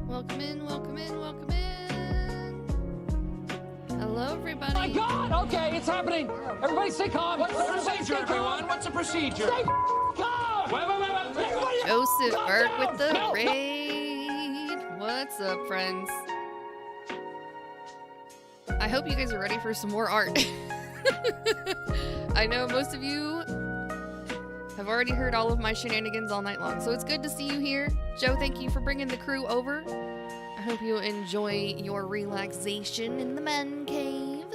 Welcome in, welcome in, welcome in. Hello, everybody. My God! Okay, it's happening. Everybody stay calm. What's the procedure, everyone? What's the procedure? Stay calm! Wait. Everybody Joseph calm Burke down. with the No. raid. What's up, friends? I hope you guys are ready for some more art. I know most of you have already heard all of my shenanigans all night long, so it's good to see you here. Joe, thank you for bringing the crew over. I hope you enjoy your relaxation in the man cave.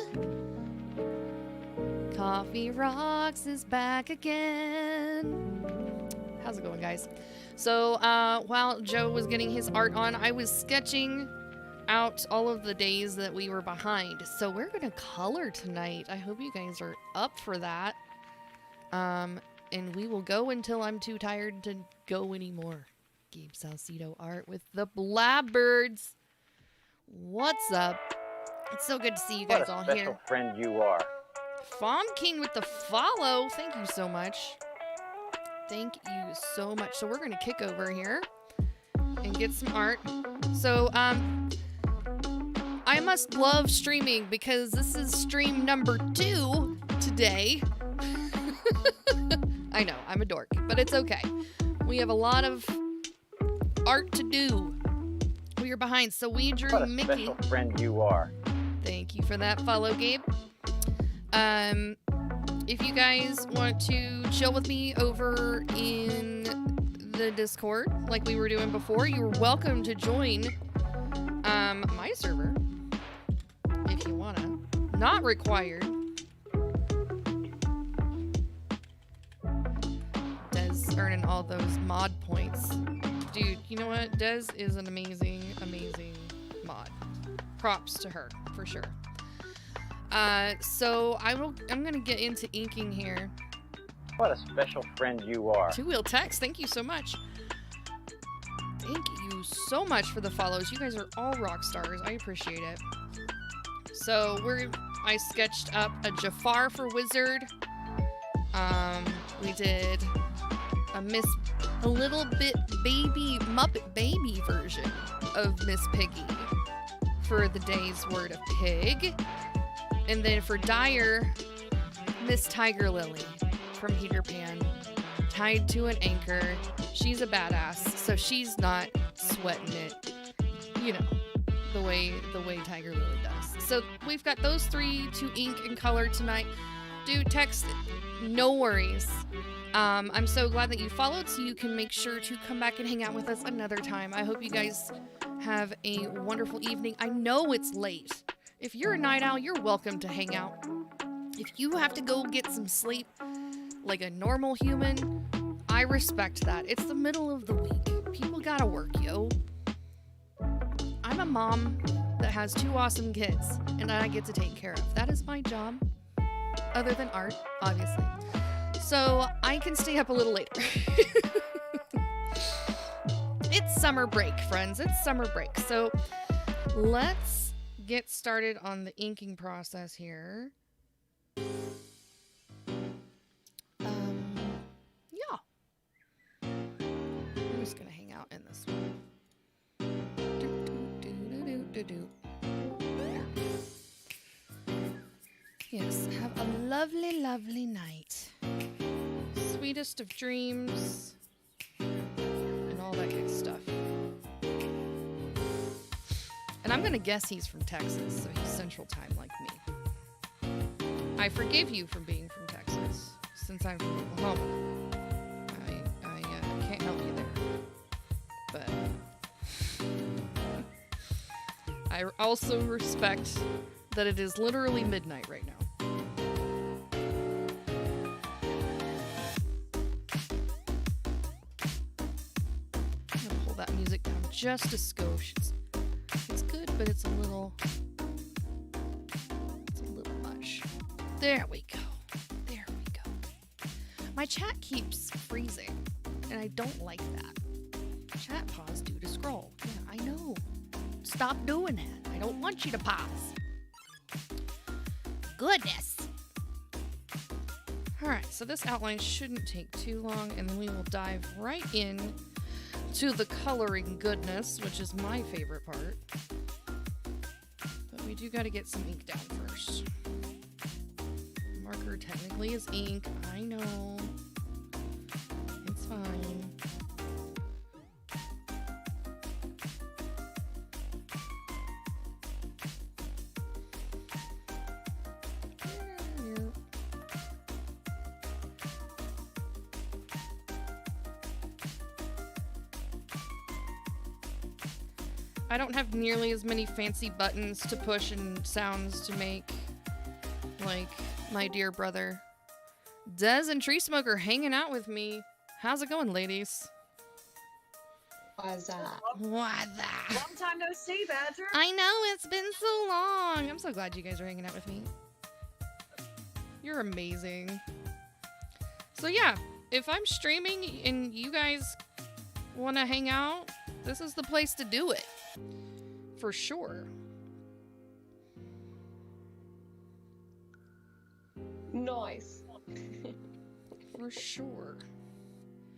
Coffee Rocks is back again. How's it going, guys? So, while Joe was getting his art on, I was sketching out all of the days that we were behind. So we're gonna color tonight. I hope you guys are up for that. And we will go until I'm too tired to go anymore. Gabe Salcedo art with the Blabbirds. What's up? It's so good to see you guys all here. What a special friend you are. Fawn King with the follow. Thank you so much. Thank you so much. So we're going to kick over here and get some art. So, I must love streaming because this is stream number 2 today. I know, I'm a dork, but it's okay. We have a lot of art to do. We are behind, so we drew What a Mickey. special friend you are. Thank you for that follow, Gabe. If you guys want to chill with me over in the Discord, like we were doing before, you're welcome to join my server if you wanna. Not required. Des earning all those mod points. Dude, you know what? Des is an amazing, amazing mod. Props to her, for sure. So I'm gonna get into inking here. What a special friend you are. Two Wheel Text, thank you so much. Thank you so much for the follows. You guys are all rock stars. I appreciate it. So I sketched up a Jafar for Wizard. We did a little bit Muppet Baby version of Miss Piggy for the day's word of pig. And then for Dyer, Miss Tiger Lily from Peter Pan, tied to an anchor. She's a badass, so she's not sweating it, you know, the way Tiger Lily does. So we've got those 3 to ink and color tonight. Do text, no worries. I'm so glad that you followed, so you can make sure to come back and hang out with us another time. I hope you guys have a wonderful evening. I know it's late. If you're a night owl, you're welcome to hang out. If you have to go get some sleep like a normal human, I respect that. It's the middle of the week. People gotta work, yo. I'm a mom that has 2 awesome kids, and I get to take care of. That is my job, other than art, obviously. So I can stay up a little later. It's summer break, friends. It's summer break. So let's get started on the inking process here. Yeah. I'm just going to hang out in this one. Yes, have a lovely, lovely night. Sweetest of dreams. And all that good stuff. And I'm going to guess he's from Texas, so he's Central Time like me. I forgive you for being from Texas, since I'm from Oklahoma. I can't help you there. But I also respect that it is literally midnight right now. I'm gonna pull that music down just a skosh. It's good, but it's a little much. There we go. There we go. My chat keeps freezing, and I don't like that. Chat pause due to scroll. Yeah, I know. Stop doing that. I don't want you to pause. Goodness. Alright, so this outline shouldn't take too long, and then we will dive right in to the coloring goodness, which is my favorite part. But we do got to get some ink down first. Marker technically is ink. I know. It's fine. I don't have nearly as many fancy buttons to push and sounds to make like my dear brother. Des and Tree Smoker hanging out with me. How's it going, ladies? What's up? What's that? Long time no see, Badger. I know, it's been so long. I'm so glad you guys are hanging out with me. You're amazing. So yeah, if I'm streaming and you guys want to hang out, this is the place to do it. For sure. Nice. For sure.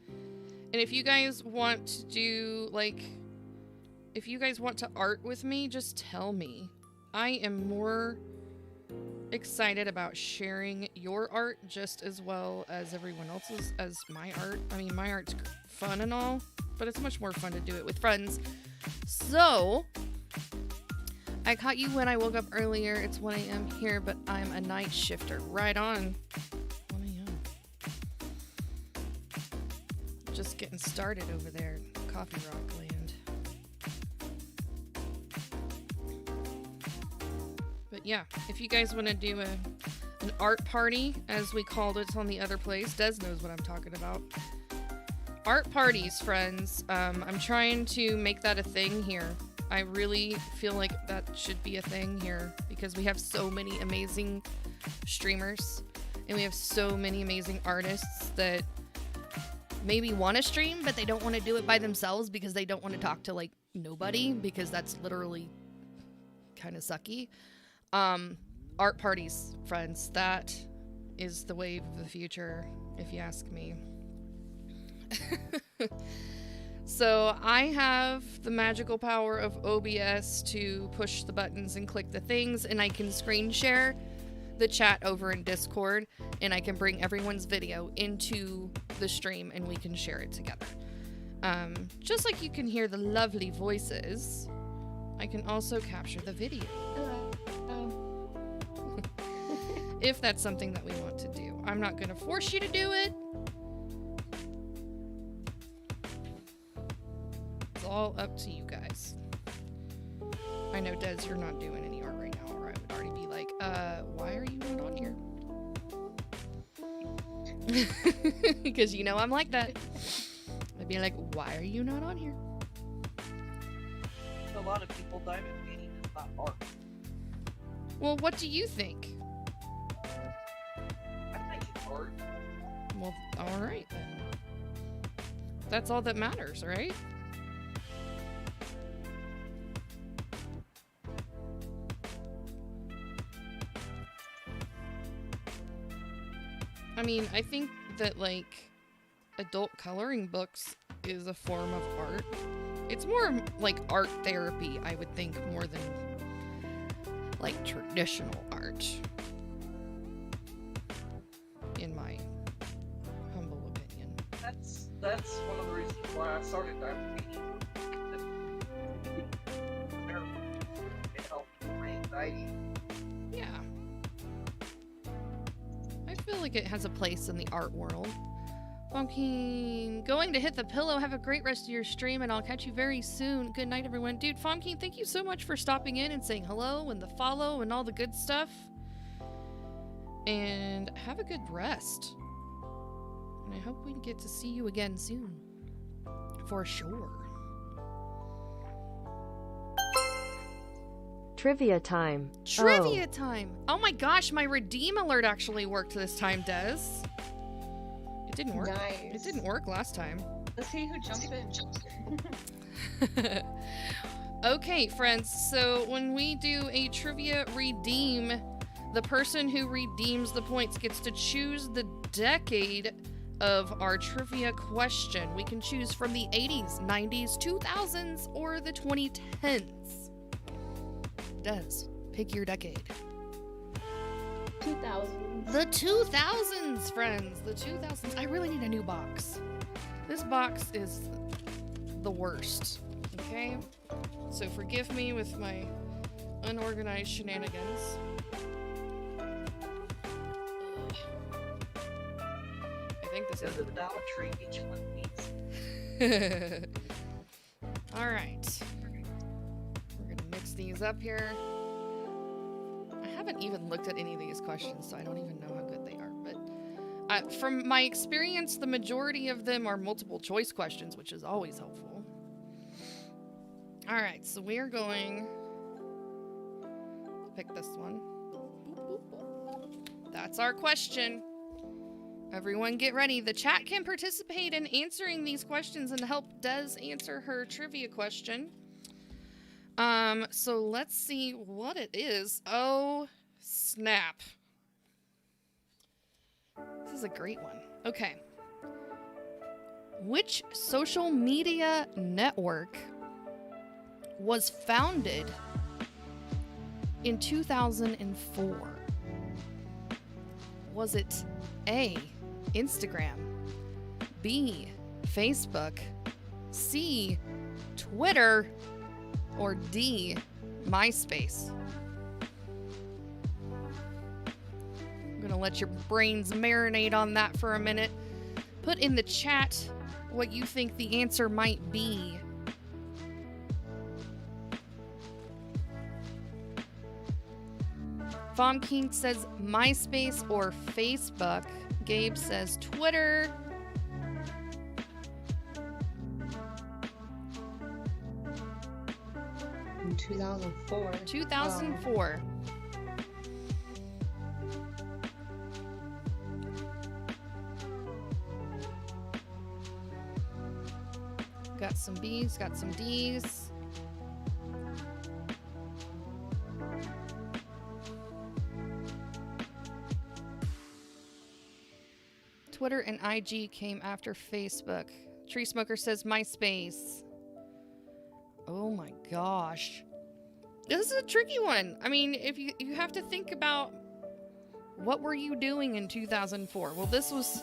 And if you guys want to do, like, if you guys want to art with me, just tell me. I am more excited about sharing your art just as well as everyone else's, as my art. I mean, my art's fun and all, but it's much more fun to do it with friends. So, I caught you when I woke up earlier. It's 1 a.m. here, but I'm a night shifter. Right on. 1 a.m. Just getting started over there in Coffee Rock Land. But yeah, if you guys want to do an art party, as we called it on the other place, Des knows what I'm talking about. Art parties, friends. I'm trying to make that a thing here. I really feel like that should be a thing here because we have so many amazing streamers and we have so many amazing artists that maybe want to stream, but they don't want to do it by themselves because they don't want to talk to like nobody, because that's literally kind of sucky. art parties, friends. That is the wave of the future, if you ask me. So I have the magical power of OBS to push the buttons and click the things, and I can screen share the chat over in Discord, and I can bring everyone's video into the stream and we can share it together. Just like you can hear the lovely voices, I can also capture the video. If that's something that we want to do. I'm not going to force you to do it. It's all up to you guys. I know, Des, you're not doing any art right now, or I would already be like, why are you not on here? Because you know I'm like that. I'd be like, why are you not on here? A lot of people diamond painting is not art. Well, what do you think? I think it's art. Well, alright then. That's all that matters, right? I mean, I think that, like, adult coloring books is a form of art. It's more like art therapy, I would think, more than, like, traditional art. In my humble opinion. That's one of the reasons why I started diamond painting. It helped my anxiety. Yeah. I feel like it has a place in the art world. Fomkeen, going to hit the pillow. Have a great rest of your stream, and I'll catch you very soon. Good night, everyone. Dude, Fomkeen, thank you so much for stopping in and saying hello and the follow and all the good stuff. And have a good rest. And I hope we get to see you again soon. For sure. Trivia time. Trivia time! Oh my gosh, my redeem alert actually worked this time, Des. It didn't work. Nice. It didn't work last time. Let's see who jumps in. Okay, friends, so when we do a trivia redeem, the person who redeems the points gets to choose the decade of our trivia question. We can choose from the 80s, 90s, 2000s, or the 2010s. Des, pick your decade. 2000. The 2000s, friends. The 2000s. I really need a new box. This box is the worst. Okay? So forgive me with my unorganized shenanigans. I think this Go is to the Dollar Tree, get you one of these. Alright. We're gonna mix these up here. I haven't even looked at any of these questions, so I don't even know how good they are. But from my experience, the majority of them are multiple choice questions, which is always helpful. Alright, so we are going to pick this one. That's our question. Everyone get ready. The chat can participate in answering these questions and help Des answer her trivia question. So let's see what it is. Oh, snap. This is a great one. Okay. Which social media network was founded in 2004? Was it A, Instagram, B, Facebook, C, Twitter, or D, MySpace? I'm gonna let your brains marinate on that for a minute. Put in the chat what you think the answer might be. Vom King says MySpace or Facebook. Gabe says Twitter. In 2004. 2004. Got some B's, got some D's. Twitter and IG came after Facebook. Tree Smoker says MySpace. Oh my gosh. This is a tricky one. I mean, if you have to think about what were you doing in 2004? Well, this was,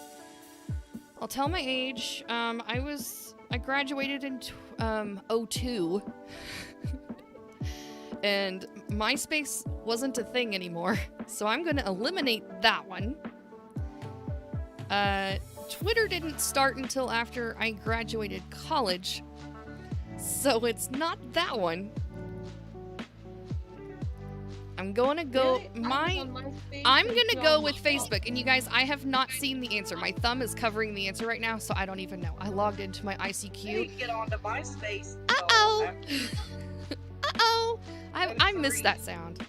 I'll tell my age. I graduated in 02. And MySpace wasn't a thing anymore. So I'm going to eliminate that one. Twitter didn't start until after I graduated college. So it's not that one. I'm going to go I'm going to go with Facebook. And you guys, I have not seen the answer. My thumb is covering the answer right now, so I don't even know. I logged into my ICQ. You get onto MySpace. Uh-oh. Uh-oh. I missed that sound.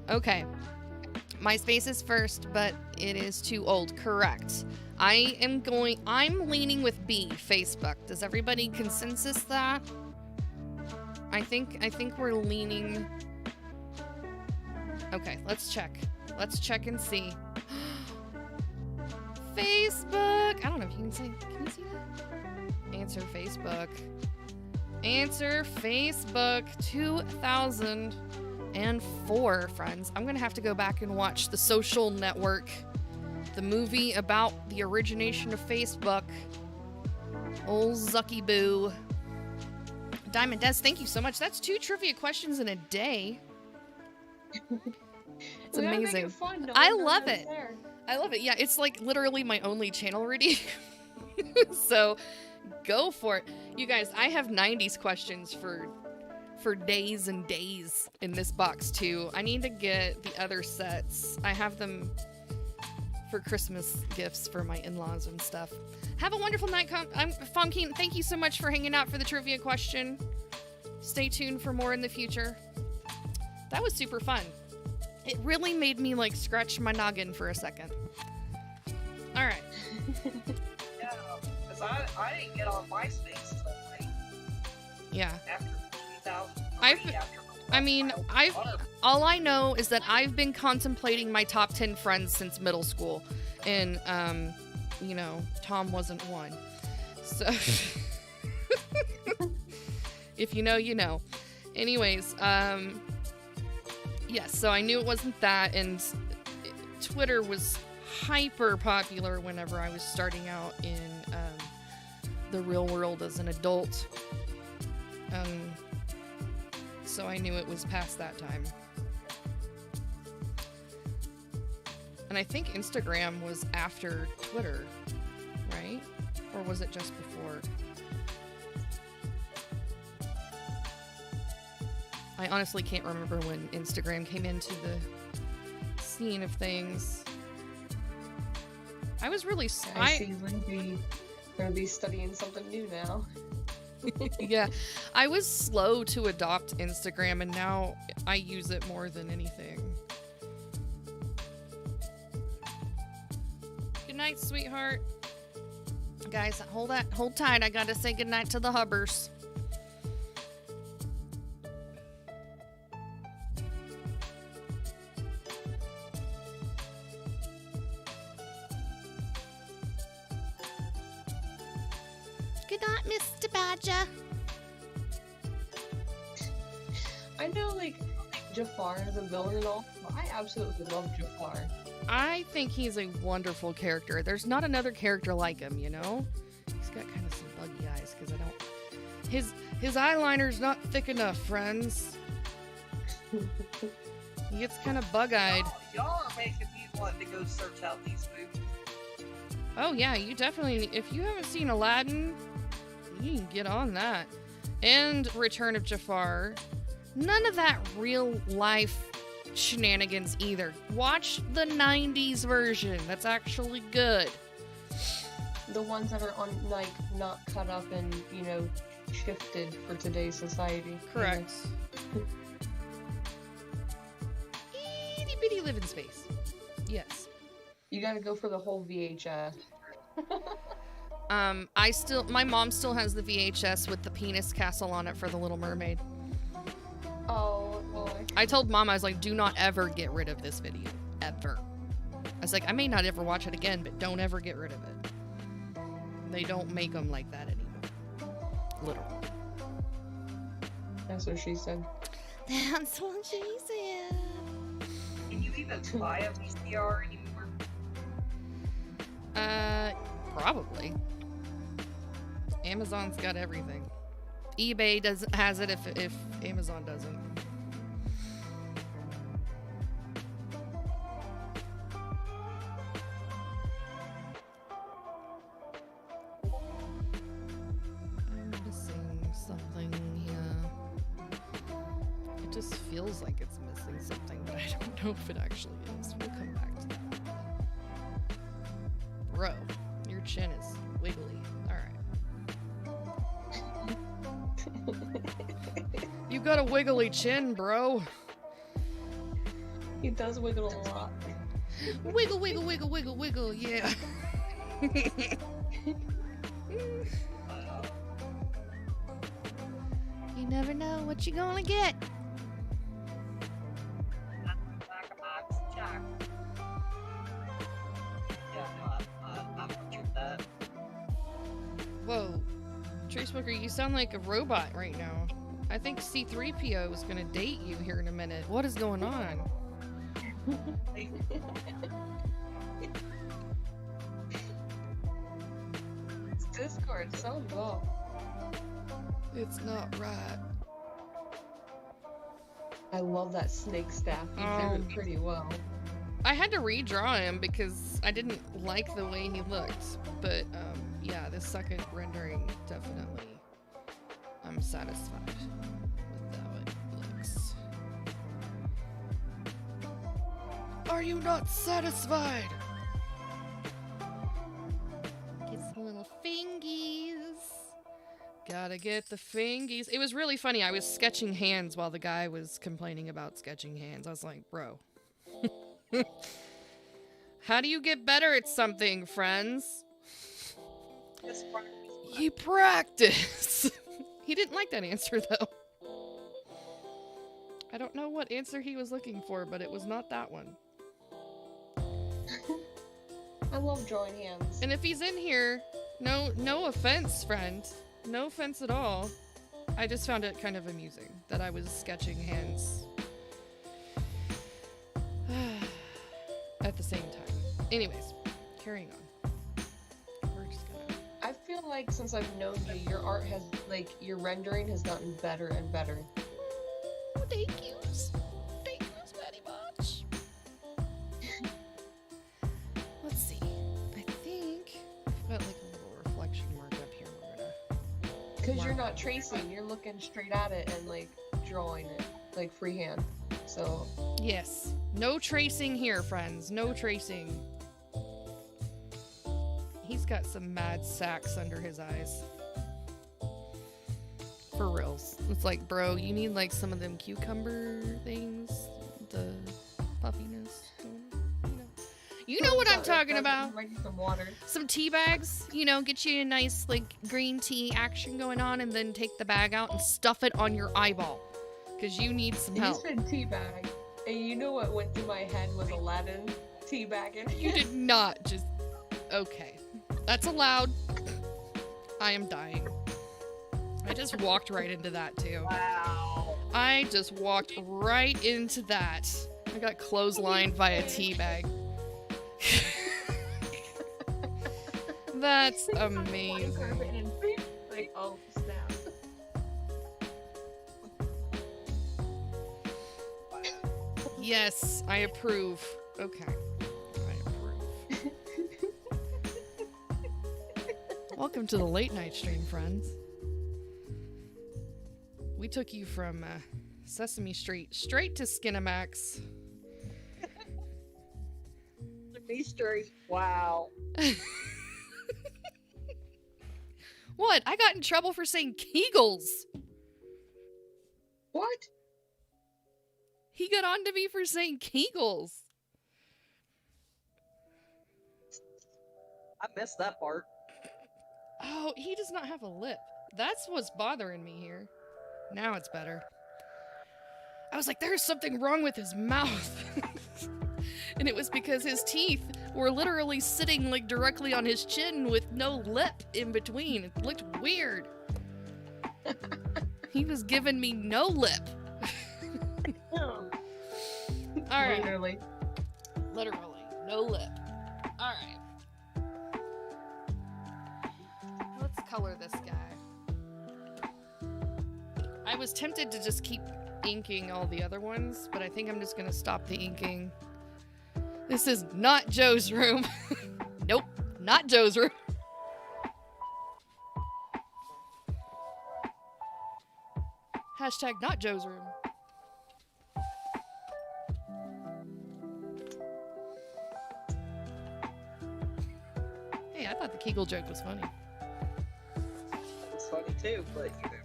Okay. MySpace is first, but it is too old. Correct. I'm leaning with B, Facebook. Does everybody consensus that? I think we're leaning. Okay, let's check. Let's check and see. Facebook. I don't know if you can see that? Answer Facebook. Answer Facebook 2004, friends. I'm gonna have to go back and watch The Social Network, the movie about the origination of Facebook. Old Zucky Boo. Diamond Des, thank you so much. That's 2 trivia questions in a day. It's amazing. Fun, I love it. I love it. Yeah, it's like literally my only channel reading. So go for it. You guys, I have 90s questions for days and days in this box too. I need to get the other sets. I have them for Christmas gifts for my in-laws and stuff. Have a wonderful night, Fonkin. Thank you so much for hanging out for the trivia question. Stay tuned for more in the future. That was super fun. It really made me like scratch my noggin for a second. All right. Yeah, because I didn't get on MySpace until like after 2003. All I know is that I've been contemplating my top 10 friends since middle school, and Tom wasn't one. So if you know, you know. Anyways, yes, so I knew it wasn't that, and Twitter was hyper popular whenever I was starting out in the real world as an adult. So I knew it was past that time. And I think Instagram was after Twitter, right? Or was it just before? I honestly can't remember when Instagram came into the scene of things. I was really... I see Lindsay gonna be studying something new now. Yeah, I was slow to adopt Instagram, and now I use it more than anything. Good night, sweetheart. Guys, hold tight. I gotta say goodnight to the Hubbers. Good night, Mr. Badger. I know, like, Jafar is a villain and all, but I absolutely love Jafar. I think he's a wonderful character. There's not another character like him, you know? He's got kind of some buggy eyes, because I don't... His eyeliner's not thick enough, friends. He gets kind of bug-eyed. Y'all are making me want to go search out these movies. Oh, yeah, you definitely... If you haven't seen Aladdin... You can get on that. And Return of Jafar. None of that real life shenanigans either. Watch the 90s version. That's actually good. The ones that are on, like, not cut up and, shifted for today's society. Correct. Itty bitty living space. Yes. You gotta go for the whole VHS. My mom still has the VHS with the penis castle on it for The Little Mermaid. Oh, boy. I told Mom, I was like, do not ever get rid of this video. Ever. I was like, I may not ever watch it again, but don't ever get rid of it. They don't make them like that anymore. Literally. That's what she said. That's what she said. Can you even buy a VCR anymore? Probably. Amazon's got everything. eBay has it if Amazon doesn't. I'm missing something here. It just feels like it's missing something, but I don't know if it actually is. We'll come back to that. Bro, your chin is wiggly. Alright. You got a wiggly chin, bro. He does wiggle a lot. Wiggle, wiggle, wiggle, wiggle, wiggle, yeah. You never know what you're gonna get. Whoa. Tree Smoker, you sound like a robot right now. I think C-3PO is gonna date you here in a minute. What is going on? It's Discord, sounds off. It's not right. I love that snake staff. He did it pretty well. I had to redraw him because I didn't like the way he looked. But, yeah, this second rendering, definitely, I'm satisfied with how it looks. Are you not satisfied? Get some little fingies. Gotta get the fingies. It was really funny. I was sketching hands while the guy was complaining about sketching hands. I was like, bro. How do you get better at something, friends? You practice. He didn't like that answer, though. I don't know what answer he was looking for, but it was not that one. I love drawing hands. And if he's in here, no offense, friend. No offense at all. I just found it kind of amusing that I was sketching hands at the same time. Anyways, carrying on. We're just gonna... I feel like since I've known you, your art has, like, your rendering has gotten better and better. Oh, thank yous. Thank yous very much. Let's see. I think I've got, like, a little reflection mark up here. We're gonna... Because you're not tracing, you're looking straight at it and, like, drawing it, like, freehand. So... Yes. No tracing here, friends. No tracing. He's got some mad sacks under his eyes. For reals. It's like, bro, you need like some of them cucumber things. The puffiness. You know what I'm talking about. Some water. Some tea bags. You know, get you a nice like green tea action going on and then take the bag out and stuff it on your eyeball. Because you need some help. You said tea bag. And you know what went through my head was Aladdin teabagging. You did not just... Okay. That's allowed. I am dying. I just walked right into that, too. Wow. I just walked right into that. I got clotheslined by a teabag. That's amazing. Like, oh, snap. Yes, I approve. Okay. I approve. Welcome to the late night stream, friends. We took you from Sesame Street straight to Skinamax. Sesame Street. Wow. What? I got in trouble for saying Kegels. What? He got on to me for saying Kegels. I missed that part. Oh, he does not have a lip. That's what's bothering me here. Now it's better. I was like, there's something wrong with his mouth. And it was because his teeth were literally sitting like directly on his chin with no lip in between. It looked weird. He was giving me no lip. Alright. Literally. Literally. No lip. Alright. Let's color this guy. I was tempted to just keep inking all the other ones, but I think I'm just gonna stop the inking. This is not Joe's room. Nope, not Joe's room. Hashtag not Joe's room. Hey, I thought the Kegel joke was funny. It's funny too, but you know,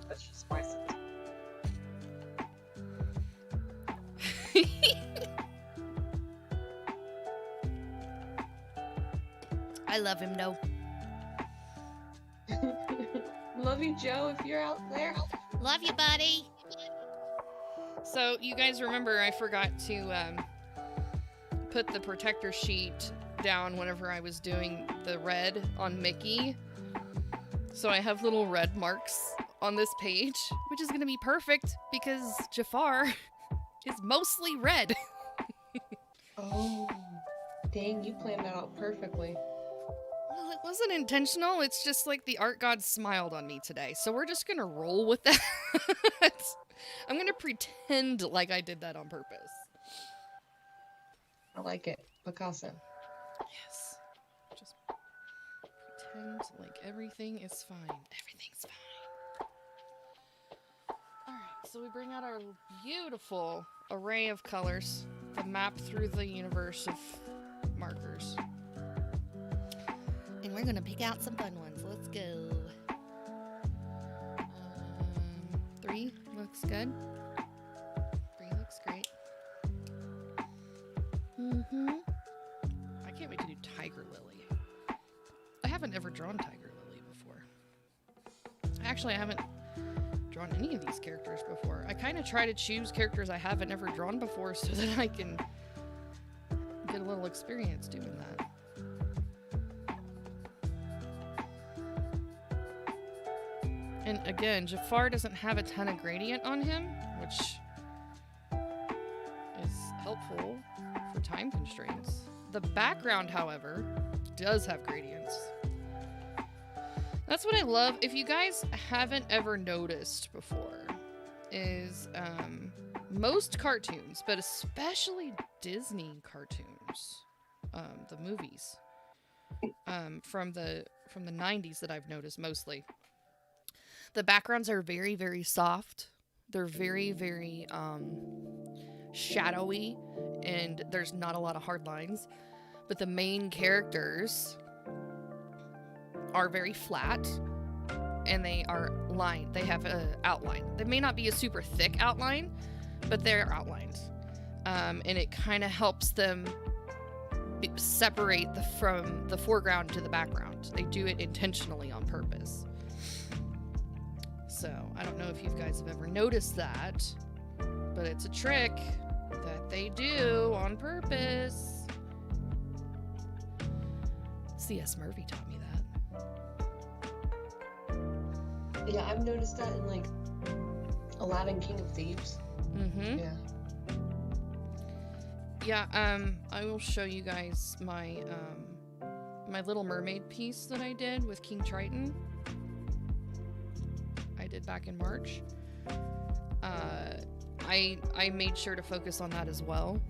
that's just my sense. I love him, though. Love you, Joe, if you're out there. Love you, buddy. So, you guys remember I forgot to put the protector sheet down whenever I was doing the red on Mickey. So I have little red marks on this page, which is going to be perfect because Jafar is mostly red. Oh, dang, you planned that out perfectly. Well, it wasn't intentional. It's just like the art god smiled on me today. So we're just going to roll with that. I'm going to pretend like I did that on purpose. I like it. Picasso. Yes. Just pretend like everything is fine. Everything's fine. Alright, so we bring out our beautiful array of colors. The map through the universe of markers. And we're gonna pick out some fun ones. Let's go. 3 looks good. 3 looks great. I can't wait to do Tiger Lily. I haven't ever drawn Tiger Lily before. Actually, I haven't drawn any of these characters before. I kind of try to choose characters I haven't ever drawn before so that I can get a little experience doing that. And again, Jafar doesn't have a ton of gradient on him, which is helpful for time constraints. The background, however, does have gradients. That's what I love. If you guys haven't ever noticed before, is most cartoons, but especially Disney cartoons, the movies, from the 90s that I've noticed mostly. The backgrounds are very, very soft. They're very, very shadowy, and there's not a lot of hard lines. But the main characters are very flat, and they are lined. They have an outline. They may not be a super thick outline, but they're outlined. And it kind of helps them separate from the foreground to the background. They do it intentionally on purpose. So, I don't know if you guys have ever noticed that, but it's a trick that they do on purpose. C.S. Murphy taught me that. Yeah, I've noticed that in, like, Aladdin King of Thieves. Mm-hmm. Yeah. Yeah, I will show you guys my, my Little Mermaid piece that I did with King Triton. I did back in March. I made sure to focus on that as well.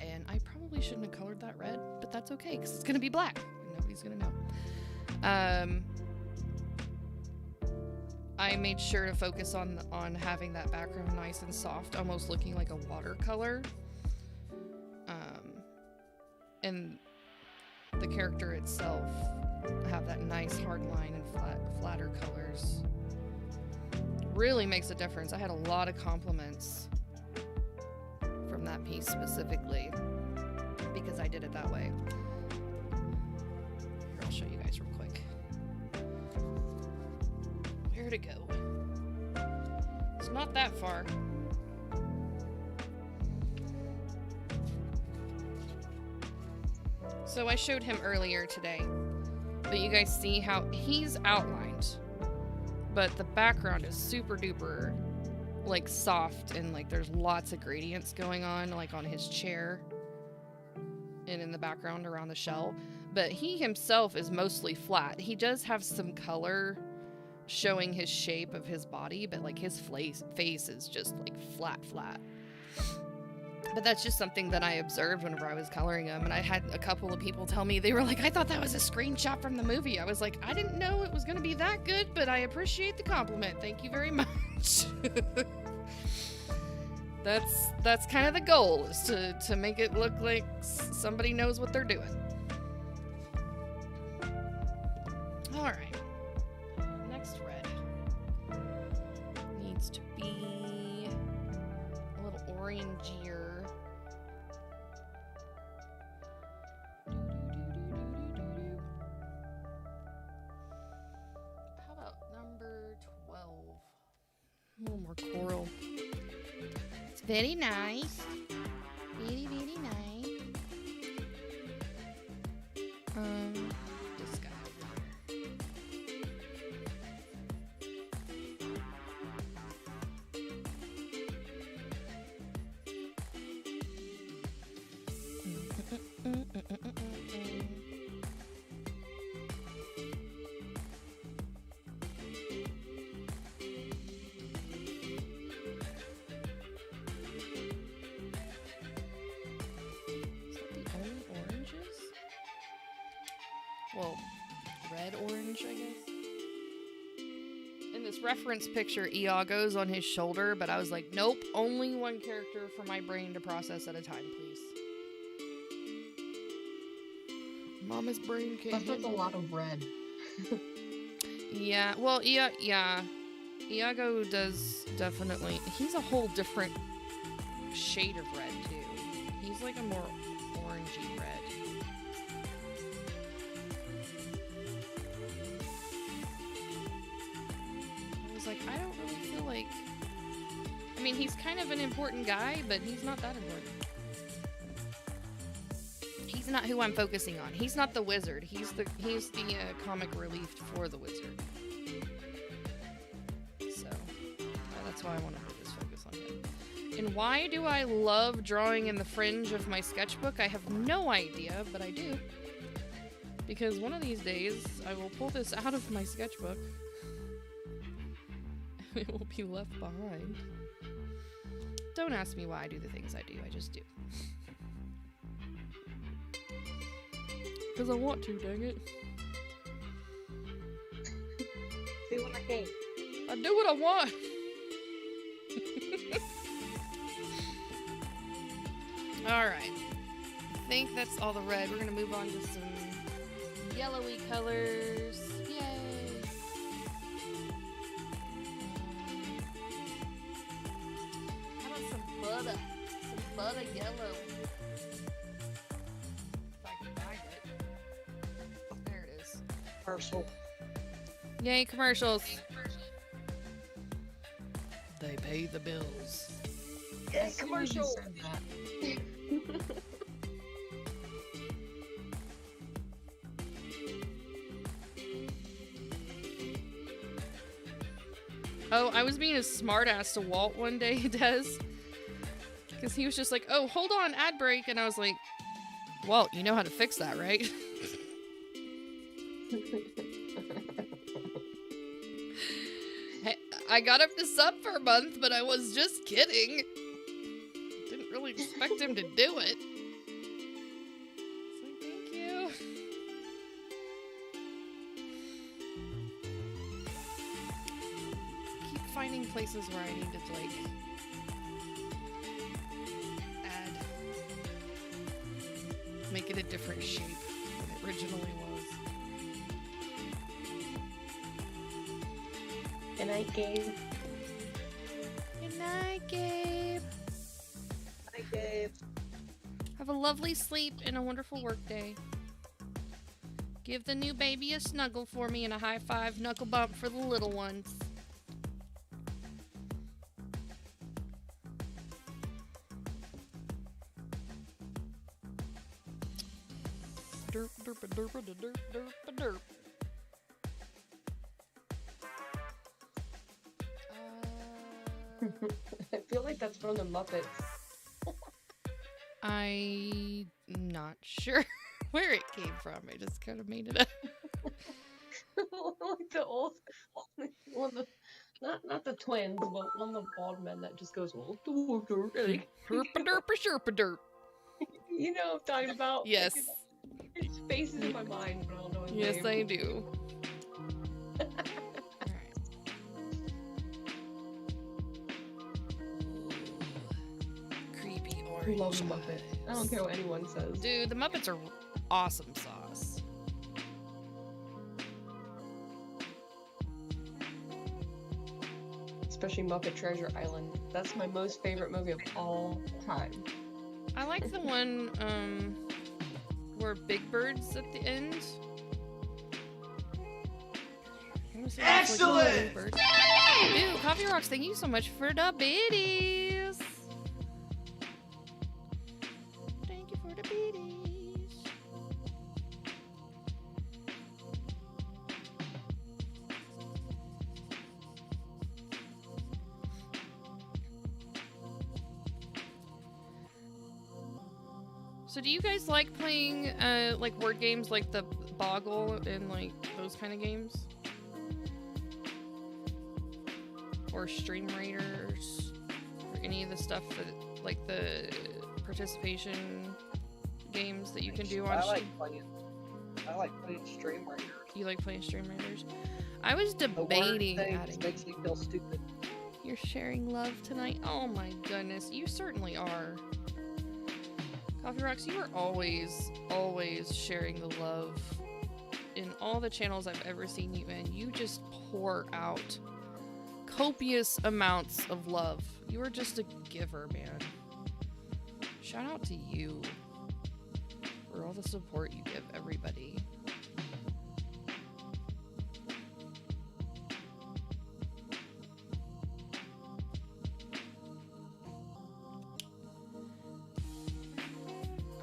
And I probably shouldn't have colored that red, but that's okay, because it's going to be black. And nobody's going to know. I made sure to focus on having that background nice and soft, almost looking like a watercolor. And the character itself have that nice hard line and flatter colors. Really makes a difference. I had a lot of compliments from that piece specifically because I did it that way. Here, I'll show you guys real quick. Where to go? It's not that far. So I showed him earlier today, but you guys see how he's outlined, but the background is super duper like soft, and like there's lots of gradients going on, like on his chair and in the background around the shell. But he himself is mostly flat. He does have some color showing his shape of his body, but like his face is just like flat. But that's just something that I observed whenever I was coloring him. And I had a couple of people tell me, they were like, I thought that was a screenshot from the movie. I was like, I didn't know it was going to be that good, but I appreciate the compliment. Thank you very much. That's kind of the goal, is to make it look like somebody knows what they're doing. All right. Next red needs to be a little orangier. How about number 12? A little more coral. It's very nice. Very, very nice. This guy. Well, red-orange, I guess. In this reference picture, Iago's on his shoulder, but I was like, nope, only one character for my brain to process at a time, please. Mama's brain can't That's with a handle lot of red. Yeah, well, yeah. Iago does definitely... He's a whole different shade of red, too. He's like a more orangey red. Like, I don't really feel like... I mean, he's kind of an important guy, but he's not that important. He's not who I'm focusing on. He's not the wizard. He's the comic relief for the wizard. So, that's why I want to put this focus on him. And why do I love drawing in the fringe of my sketchbook? I have no idea, but I do. Because one of these days, I will pull this out of my sketchbook. It will be left behind. Don't ask me why I do the things I do. I just do. Because I want to, dang it. Do what I can. I do what I want. Alright. I think that's all the red. We're going to move on to some yellowy colors. Yay! How about some butter? Some butter yellow. If I can find it. There it is. Commercial. Yay, commercials. They pay the bills. Yeah, commercial. Oh, I was being a smartass to Walt one day, Des. Because he was just like, oh, hold on, ad break. And I was like, Walt, you know how to fix that, right? Hey, I got him to sub for a month, but I was just kidding. Didn't really expect him to do it. So thank you. Keep finding places where I need to, like, add, make it a different shape than it originally was. Good night, Gabe. Good night, Gabe. Hi, Gabe. Have a lovely sleep and a wonderful work day. Give the new baby a snuggle for me and a high five knuckle bump for the little ones. derp, derp, derp, derp, derp, derp. I feel like that's from the Muppets. I'm not sure where it came from. I just kind of made it up. Like the old one, not the twins, but one of the bald men that just goes, well, like, Herpa derpa sherpa derp. you know what I'm talking about? Yes. Like, his face is in my mind, but I don't know his Yes, name. I do. Creepy I orange. love the Muppets. I don't care what anyone says. Dude, the Muppets are awesome sauce. Especially Muppet Treasure Island. That's my most favorite movie of all time. I like the one where Big Bird's at the end. Excellent! Dude, Coffee Rocks, thank you so much for the biddies. Thank you for the biddies. So do you guys like playing like word games like the Boggle and like those kind of games? Or Stream Raiders? Or any of the stuff that like the participation games that you can do on I like playing Stream Raiders. You like playing Stream Raiders? I was The word debating thing adding. makes me feel stupid. You're sharing love tonight? Oh my goodness, you certainly are. Coffee Rocks, you are always sharing the love. In all the channels I've ever seen you in, you just pour out copious amounts of love. You are just a giver, man. Shout out to you for all the support you give everybody.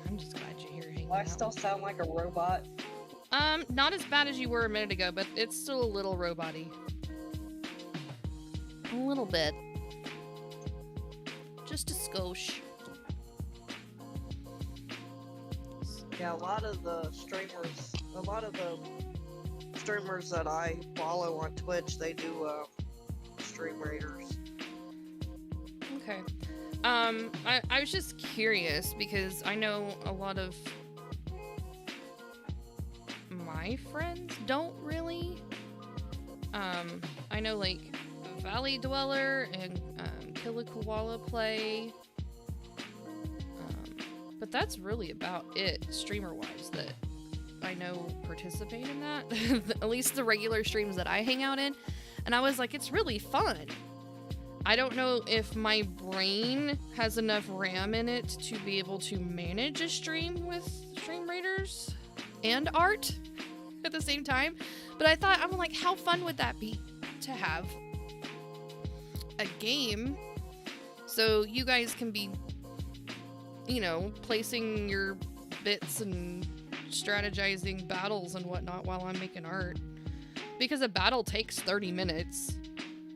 I'm just glad you're here hanging Do I out. still sound like a robot? Not as bad as you were a minute ago, but it's still a little robot-y. A little bit. Just a skosh. Yeah, a lot of the streamers that I follow on Twitch, they do Stream Raiders. Okay. I was just curious because I know a lot of my friends don't really. I know like Valley Dweller and Killa Koala play. But that's really about it, streamer-wise, that I know participate in that. At least the regular streams that I hang out in. And I was like, it's really fun. I don't know if my brain has enough RAM in it to be able to manage a stream with Stream Raiders and art at the same time. But I thought, I'm like, how fun would that be to have a game so you guys can be, you know, placing your bits and strategizing battles and whatnot while I'm making art. Because a battle takes 30 minutes.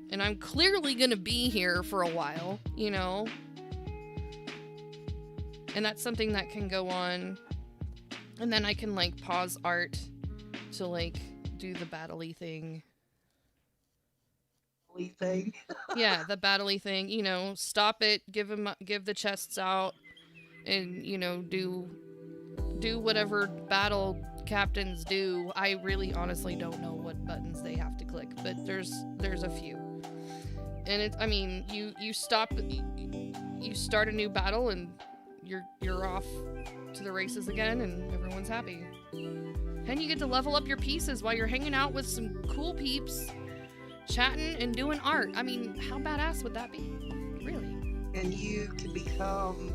And I'm clearly gonna be here for a while, you know? And that's something that can go on. And then I can, like, pause art to, like, do the battle-y thing. Yeah, the battle-y thing. You know, stop it, give the chests out, and, you know, do whatever battle captains do. I really honestly don't know what buttons they have to click, but there's a few. And it's, I mean, you stop, you start a new battle and you're off to the races again and everyone's happy. And you get to level up your pieces while you're hanging out with some cool peeps, chatting and doing art. I mean, how badass would that be? Really? And you can become,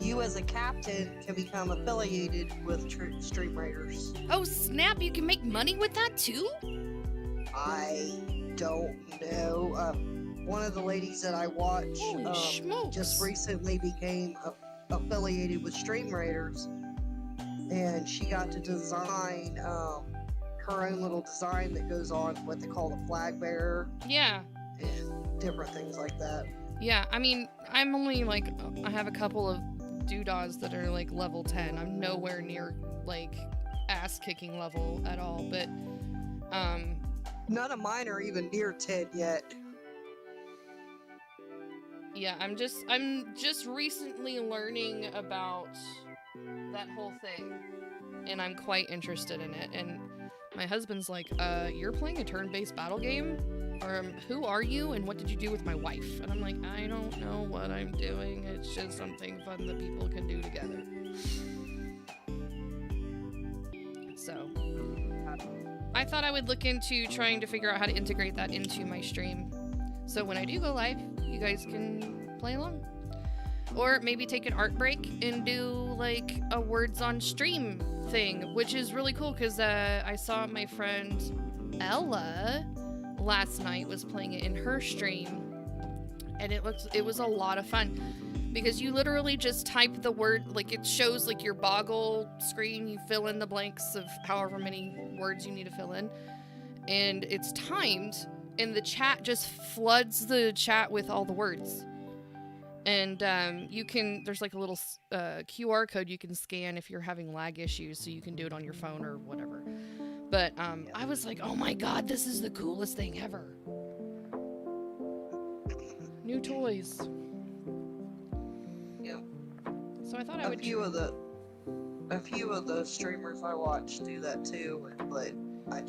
you as a captain can become affiliated with Stream Raiders. Oh snap, you can make money with that too? I don't know. One of the ladies that I watch Holy smokes. just recently became affiliated with Stream Raiders. and she got to design her own little design that goes on what they call the flag bearer Yeah. and different things like that. Yeah, I mean, I'm only like, I have a couple of doodahs that are like level 10. I'm nowhere near like ass kicking level at all, but None of mine are even near 10 yet. yeah, I'm just recently learning about that whole thing, and I'm quite interested in it. And my husband's like, you're playing a turn-based battle game? Or who are you and what did you do with my wife? And I'm like, I don't know what I'm doing. It's just something fun that people can do together. So I thought I would look into trying to figure out how to integrate that into my stream. So when I do go live, you guys can play along. Or maybe take an art break and do like a words on stream thing, which is really cool because I saw my friend Ella last night was playing it in her stream, and it was a lot of fun because you literally just type the word, like it shows like your Boggle screen, you fill in the blanks of however many words you need to fill in, and it's timed, and the chat just floods the chat with all the words. And you can, there's like a little QR code you can scan if you're having lag issues, so you can do it on your phone or whatever. But I was like, oh my god, this is the coolest thing ever. New toys. Yeah. So I thought I would. A few of the streamers I watch do that too, but I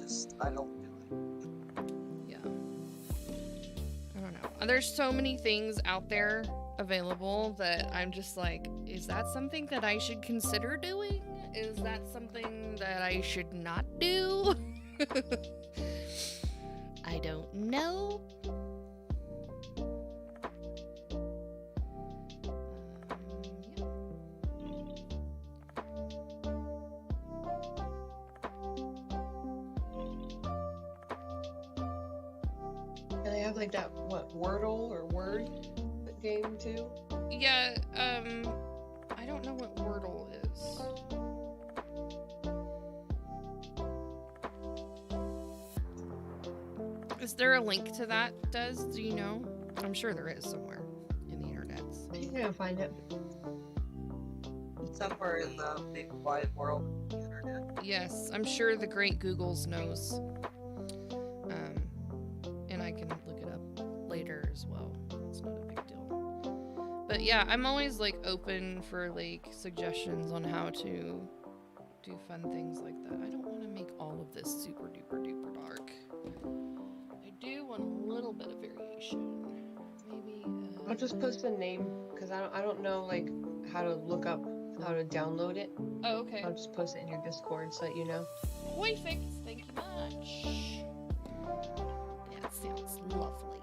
don't do it. Yeah. I don't know. There's so many things out there available that I'm just like, is that something that I should consider doing? Is that something that I should not do? I don't know. And they have like that, what, Wordle or Word game too? Yeah, I don't know what Wordle is. Is there a link to that, Des? Do you know? I'm sure there is somewhere in the internet. I think I can find it. Somewhere in the big wide world of the internet. Yes, I'm sure the great Googles knows. And I can look it up later as well. It's not a big deal. But yeah, I'm always like open for like suggestions on how to do fun things like that. I don't want to make all of this super duper duper dark. I do want a little bit of variation. Maybe I'll just post the name because I don't know like how to look up how to download it. Oh, okay. I'll just post it in your Discord so that you know. Perfect. Thank you much. That sounds lovely.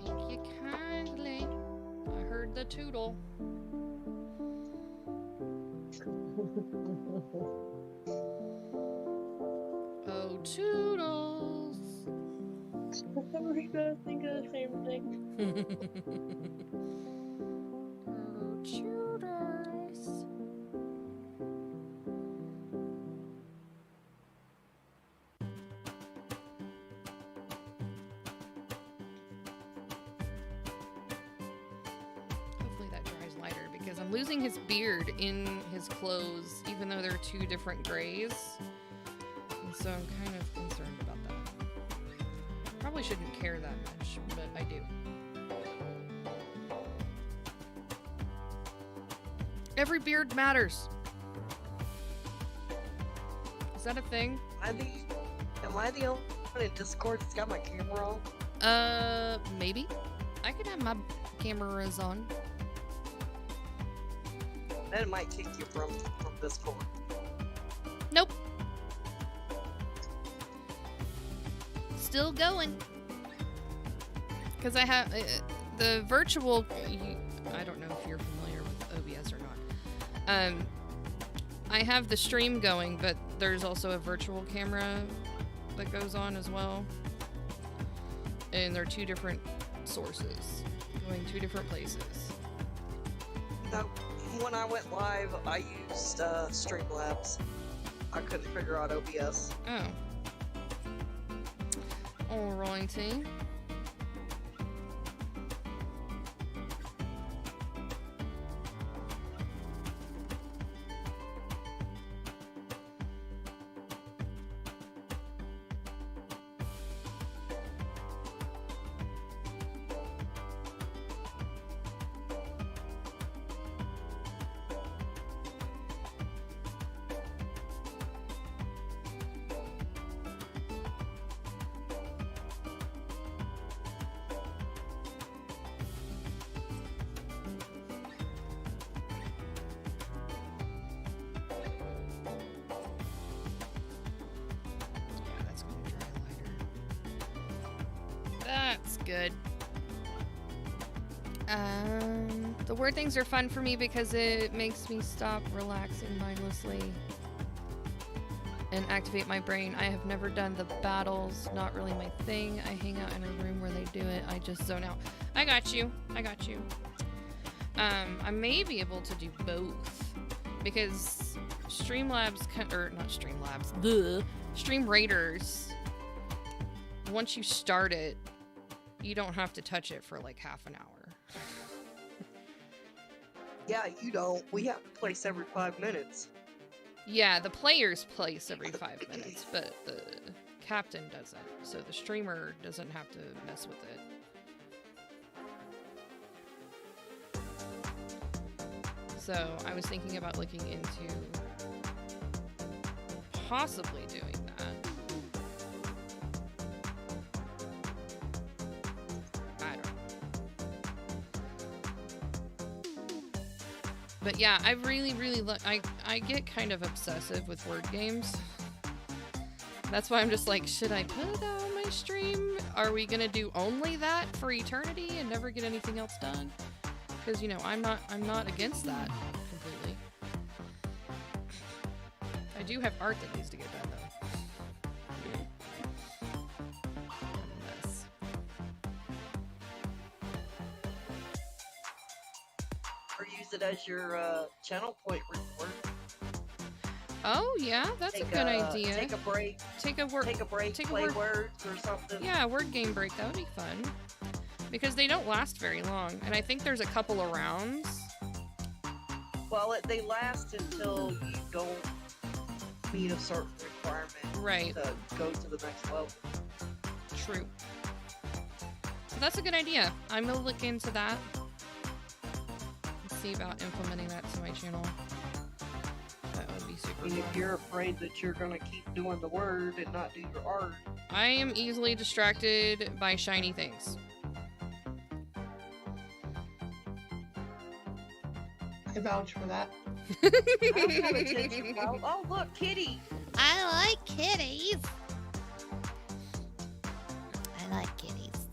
Thank you kindly. I heard the toodle. Oh, toodles. We're gonna think of the same thing. Oh, toodles. Hopefully that dries lighter because I'm losing his beard in his clothes, even though they're two different grays. And so I'm kind of concerned about that. Probably shouldn't care that much, but I do. Every beard matters. Is that a thing? Am I the only one in Discord that's got my camera on? Maybe. I could have my cameras on. That might kick you from Discord. Nope. Still going. Because I have the virtual. I don't know if you're familiar with OBS or not. I have the stream going, but there's also a virtual camera that goes on as well. And they're two different sources, going two different places. No, when I went live, I used Streamlabs. I couldn't figure out OBS. Oh. Alrighty. That's good. The word things are fun for me because it makes me stop relaxing mindlessly and activate my brain. I have never done the battles, not really my thing. I hang out in a room where they do it. I just zone out. I got you. I got you. I may be able to do both because Streamlabs, or not Streamlabs, the Stream Raiders, once you start it, you don't have to touch it for like half an hour. Yeah, you don't. We have to place every 5 minutes. Yeah, the players place every 5 minutes, but the captain doesn't. So the streamer doesn't have to mess with it. So I was thinking about looking into possibly doing that. I don't know. But yeah, I really I get kind of obsessive with word games. That's why I'm just like, should I put it on my stream? Are we gonna do only that for eternity and never get anything else done? Because, you know, I'm not against that completely. I do have art that needs to get done, though. Mess. Or use it as your channel point report. Oh, yeah, that's a good idea. Take a break. Take a break. Play words or something. Yeah, a word game break. That would be fun. Because they don't last very long. And I think there's a couple of rounds. Well, they last until you don't meet a certain requirement. Right. To go to the next level. True. So that's a good idea. I'm going to look into that. And see about implementing that to my channel. That would be super And fun. if you're afraid that you're going to keep doing the word and not do your art. I am easily distracted by shiny things. I vouch for that. I don't have attention. Oh, look, kitty. I like kitties. I like kitties.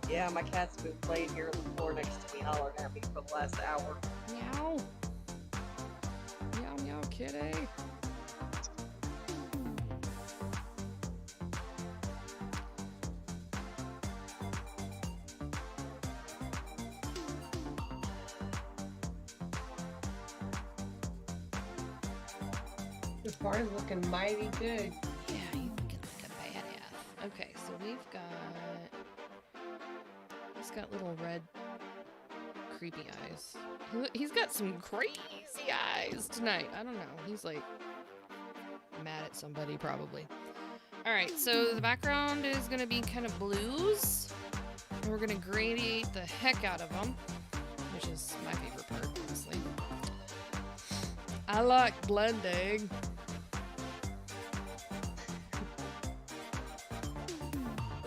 Yeah, my cat's been playing here on the floor next to me, hollering at me for the last hour. Meow. Meow, meow, kitty. This bar is looking mighty good. Yeah, you looking like a badass. Okay, so he's got little red creepy eyes. He's got some crazy eyes tonight. I don't know. He's like mad at somebody probably. All right, so the background is gonna be kind of blues, and we're gonna gradiate the heck out of them, which is my favorite part, honestly. I like blending.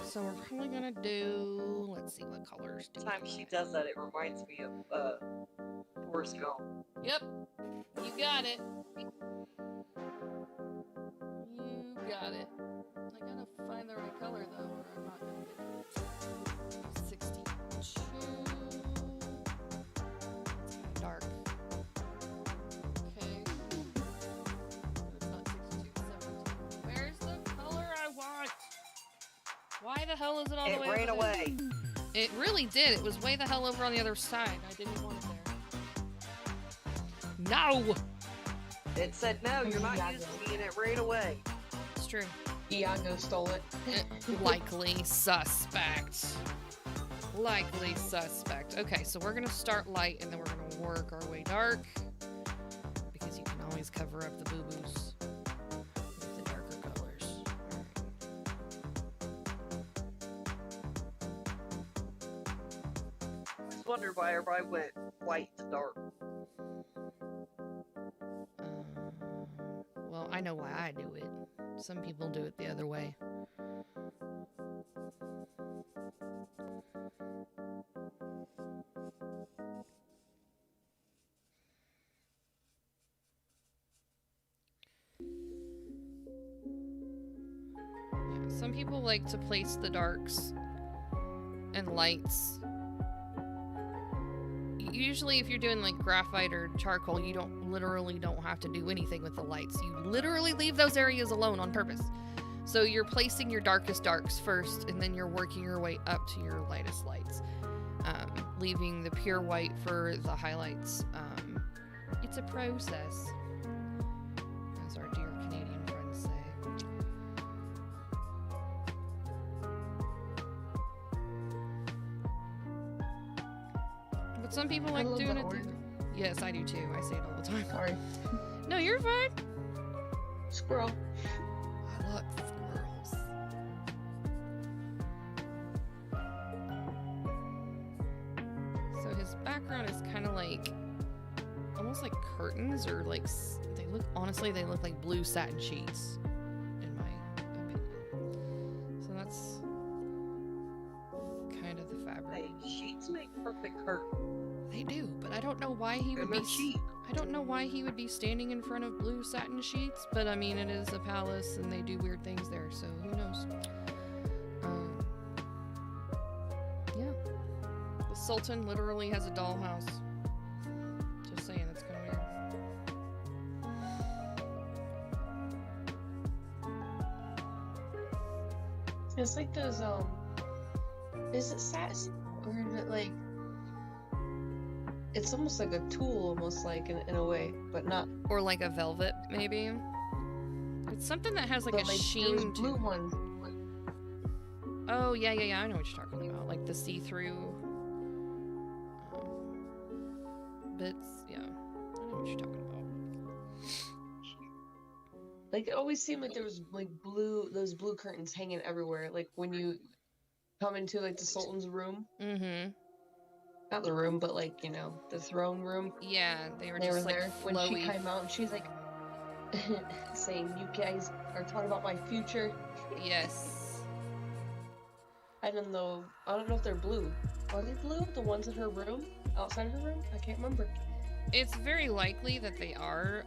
So we're probably gonna do, let's see what colors do. Time she does that, it reminds me of Forrest Gump. Yep, you got it. You got it. I gotta find the right color though, or I'm not gonna get it. 62. It's dark. Okay. the hell is it all the It way ran over there? away. It really did. It was way the hell over on the other side. I didn't want it there. No! It said, no, you're not using me, and it ran away. It's true. Iago stole it. Likely suspect. Likely suspect. Okay, so we're gonna start light and then we're gonna work our way dark. Because you can always cover up the boo-boos with the darker colors. I just wondered why everybody went white to dark. Well, I know why I do it. Some people do it the other way. Yeah, some people like to place the darks and lights. Usually if you're doing like graphite or charcoal, you literally don't have to do anything with the lights. You literally leave those areas alone on purpose. So you're placing your darkest darks first, and then you're working your way up to your lightest lights. Leaving the pure white for the highlights. It's a process, as our dear Canadian friends say. But some people like doing it. Yes, I do too. I say it all the time. Sorry. No, you're fine. Squirrel. I love squirrels. So his background is kind of like, almost like curtains, or like, they look, honestly, they look like blue satin sheets, in my opinion. So that's kind of the fabric. Hey, sheets make perfect curtains. They do, but I don't know why he would be. I don't know why he would be standing in front of blue satin sheets, but I mean, it is a palace and they do weird things there, so who knows? Yeah. The Sultan literally has a dollhouse. Just saying, it's kind of weird. It's like those, is it satin? Or is it like, it's almost like a tool, almost like in a way, but not. Or like a velvet, maybe. It's something that has like But a like sheen those to blue ones. Oh, yeah, I know what you're talking about. Like the see-through bits. Yeah, I know what you're talking about. Like, it always seemed like there was like those blue curtains hanging everywhere. Like when you come into like the Sultan's room. Mm-hmm. Not the room, but like, you know, the throne room. Yeah, they were just like there flowy. when she came out and she's like saying, "You guys are talking about my future." Yes. I don't know if they're blue. Are they blue? The ones in her room? Outside her room? I can't remember. It's very likely that they are,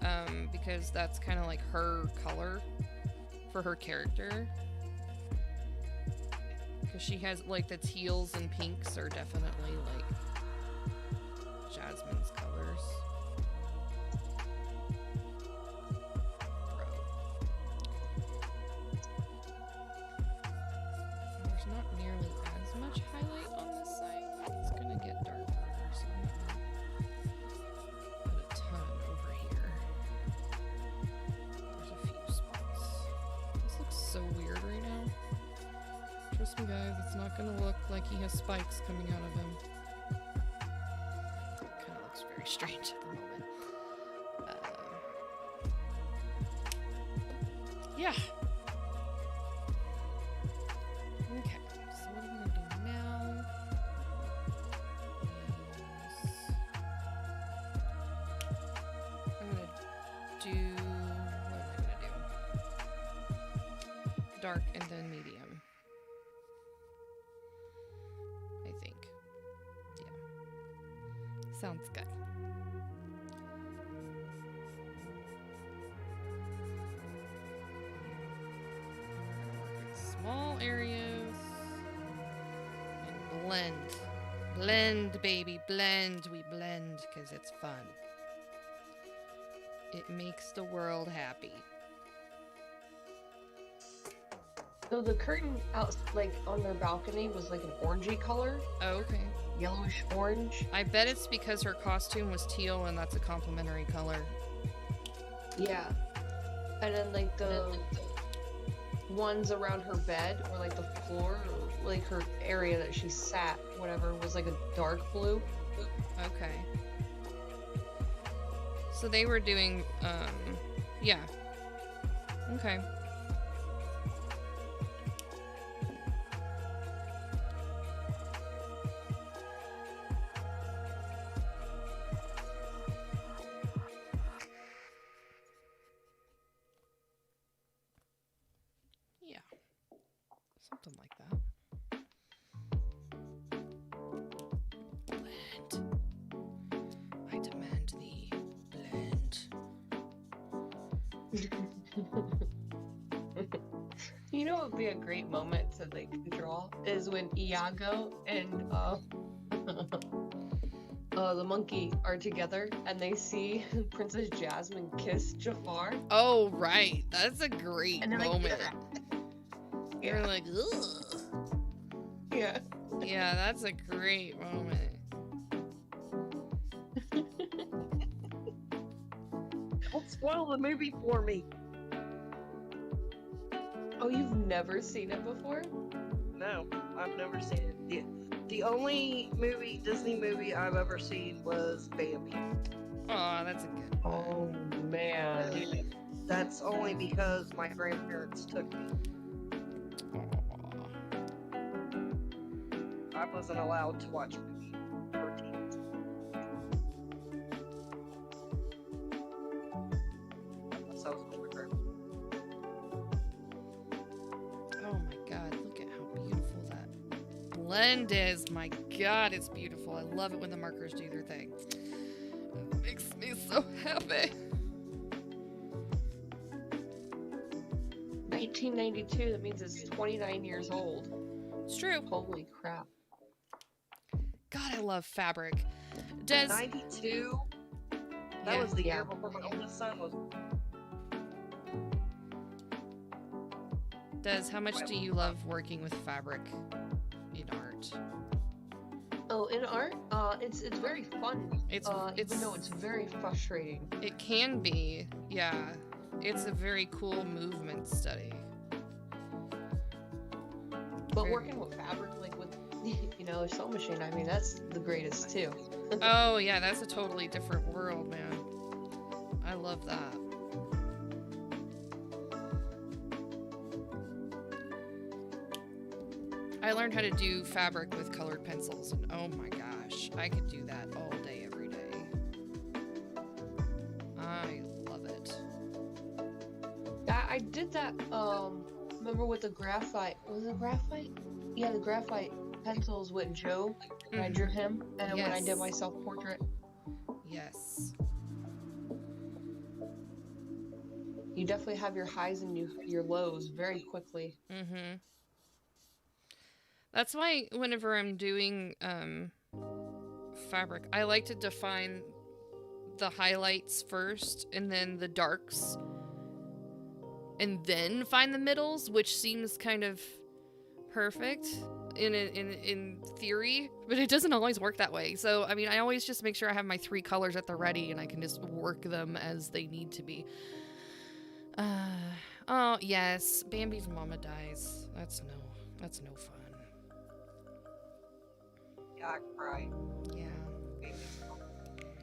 because that's kind of like her color for her character. Because she has, like, the teals and pinks are definitely, like, Jasmine's colors. There's not nearly as much highlight on this side. It's gonna get darker, so I'm not gonna put a ton over here. There's a few spots. This looks so weird right now. Trust me, guys, it's not gonna look like he has spikes coming out of him. It kind of looks very strange at the moment. Yeah. Okay, so what I'm gonna do now is I'm gonna do, what am I gonna do? Dark and then medium. I think. Yeah. Sounds good. Small areas and blend. Blend, baby, blend. We blend because it's fun. It makes the world happy. So the curtain out, like on their balcony, was like an orangey color, Oh, okay. yellowish orange. I bet it's because her costume was teal and that's a complimentary color. Yeah. And then like the ones around her bed, or like the floor, or like her area that she sat, whatever, was like a dark blue. Okay. So they were doing, yeah. Okay. Yeah. Something like that. Blend. I demand the blend. You know what would be a great moment to like draw is when Iago and the monkey are together and they see Princess Jasmine kiss Jafar. Oh, right. That's a great And they're like, moment. Yeah. You're like, ugh. Yeah. Yeah, that's a great moment. Don't spoil the movie for me. Oh, you've never seen it before? No, I've never seen it. The only Disney movie I've ever seen was Bambi. Oh, that's a good one. Oh man. That's only because my grandparents took me. Aw. I wasn't allowed to watch movies for teens. So I was with my grandma. Oh my god, look at how beautiful that blend is. My god, it's beautiful. I love it when the markers do their thing. It makes me so happy. 1992, that means it's 29 years old. It's true. Holy crap. God, I love fabric. Des, 92? That Yeah. was the Yeah. year before my oldest son was. how much do you love working with fabric in art? Oh, in art, it's very fun. It's Even though it's very frustrating. it can be, yeah. It's a very cool movement study. But Very- working with fabric, like with, a sewing machine, I mean, that's the greatest too. Oh yeah, that's a totally different world, man. I love that. I learned how to do fabric with colored pencils, and oh my gosh, I could do that all day, every day. I love it. Yeah, I did that, remember with the graphite, was it graphite? Yeah, the graphite pencils with Joe, when I drew him, and when I did Yes. my self-portrait. Yes. You definitely have your highs and your lows very quickly. Mm-hmm. That's why whenever I'm doing fabric, I like to define the highlights first and then the darks and then find the middles, which seems kind of perfect in theory, but it doesn't always work that way. So, I mean, I always just make sure I have my 3 colors at the ready and I can just work them as they need to be. Oh, yes, Bambi's mama dies. That's no fun. Yeah, I cried. Yeah.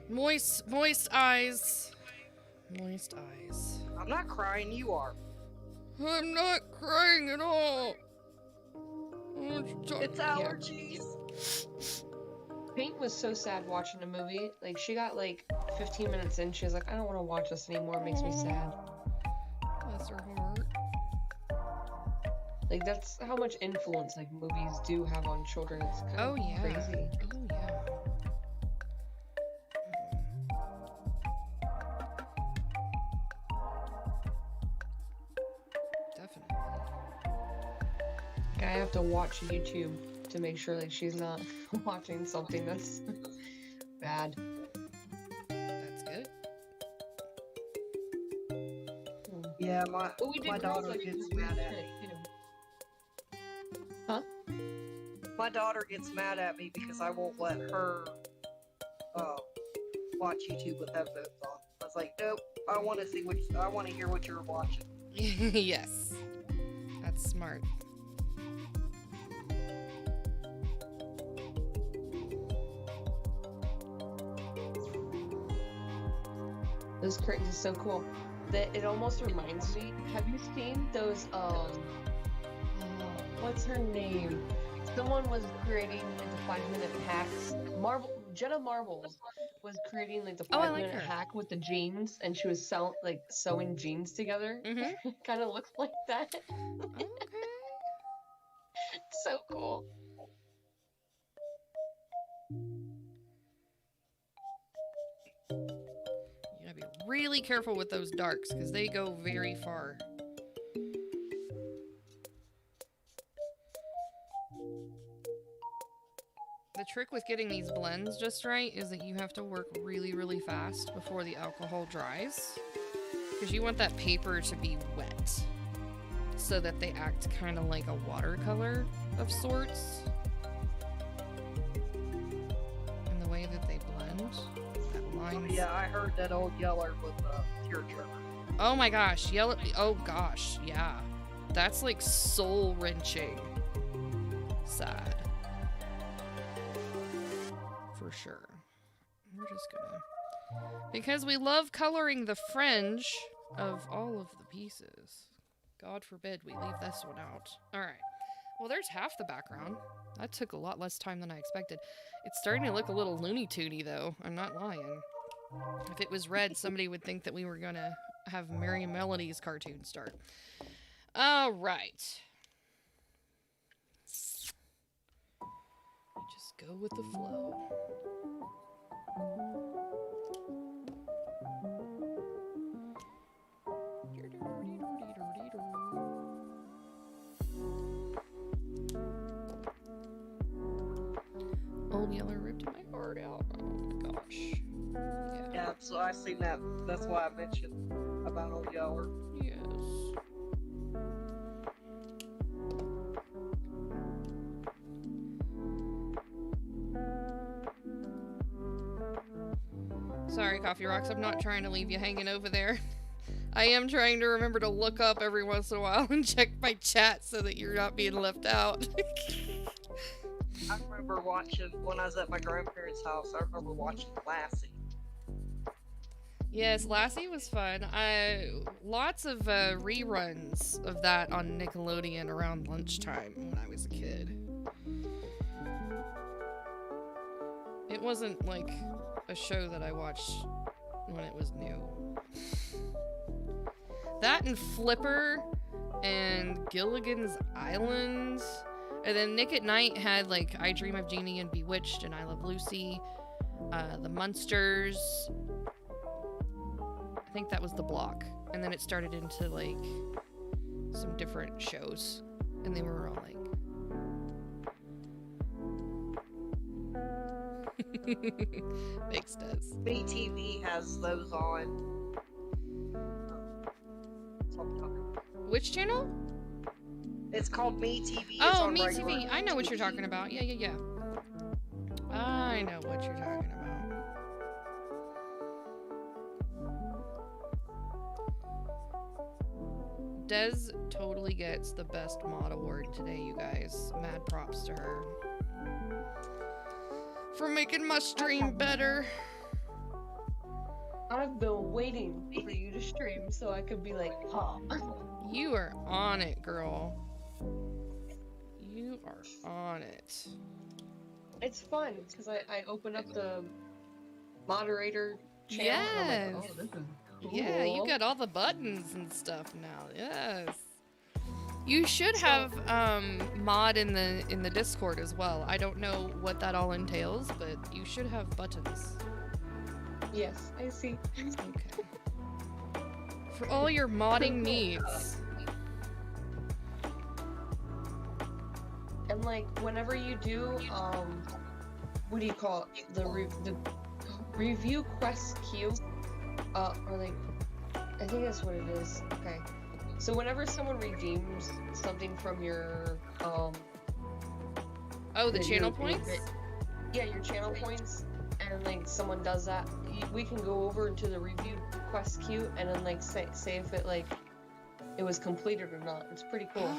Moist eyes. Moist eyes. I'm not crying, you are. I'm not crying at all. It's allergies. Pink was so sad watching the movie. Like, she got like 15 minutes in, she was like, I don't want to watch this anymore, it makes me sad. Bless her heart. Like, that's how much influence like movies do have on children. It's kind Oh of yeah. crazy. Oh yeah. Definitely. I have to watch YouTube to make sure like she's not watching something that's bad. That's good. Yeah, my But we did my girls daughter like gets weird mad at shit, me. too. My daughter gets mad at me because I won't let her watch YouTube with headphones on. I was like, nope. I want to see I want to hear what you're watching. Yes. That's smart. Those curtains are so cool. That it almost reminds me. Have you seen those? What's her name? Someone was creating like the 5-minute hacks. Jenna Marbles was creating like the 5-minute hack with the jeans, and she was sewing jeans together. Mm-hmm. It kind of looks like that. Okay. So cool. You gotta be really careful with those darks because they go very far. The trick with getting these blends just right is that you have to work really, really fast before the alcohol dries. Because you want that paper to be wet so that they act kind of like a watercolor of sorts. And the way that they blend, that lines. Yeah, I heard that old yeller with tearjerker. Oh my gosh, yellow. Oh gosh, yeah. That's like soul wrenching. Sad. For sure. We're just gonna. Because we love coloring the fringe of all of the pieces. God forbid we leave this one out. Alright. Well, there's half the background. That took a lot less time than I expected. It's starting to look a little Looney Toony, though. I'm not lying. If it was red, somebody would think that we were gonna have Merry Melodies cartoon start. Alright. Just go with the flow. Old Yeller ripped my heart out. Oh gosh. Yeah, so I seen that. That's why I mentioned about old yeller. Yes. Sorry, Coffee Rocks, I'm not trying to leave you hanging over there. I am trying to remember to look up every once in a while and check my chat so that you're not being left out. I remember watching, when I was at my grandparents' house, I remember watching Lassie. Yes, Lassie was fun. Lots of reruns of that on Nickelodeon around lunchtime when I was a kid. It wasn't like a show that I watched when it was new. That and Flipper and Gilligan's Island. And then Nick at Night had like I Dream of Jeannie and Bewitched and I Love Lucy. The Munsters. I think that was the block. And then it started into like some different shows. And they were all like Makes does. BTV has those on. Which channel? It's called Me TV. It's Oh, on Me regular TV. I know what you're talking about. Yeah. I know what you're talking about. Des totally gets the best mod award today, you guys. Mad props to her. For making my stream better. I've been waiting for you to stream so I could be like, huh. You are on it, girl. You are on it. It's fun because I open up the moderator channel. And I'm like, oh, this is cool. Yeah, you got all the buttons and stuff now. Yes. You should have mod in the Discord as well. I don't know what that all entails, but you should have buttons. Yes, I see. Okay. For all your modding needs. And like whenever you do what do you call it? The review quest queue, or like I think that's what it is. Okay. So whenever someone redeems something from your Oh, the that channel you're- points? Yeah, your channel points, and like someone does that, we can go over to the review quest queue and then like say if it like it was completed or not. It's pretty cool.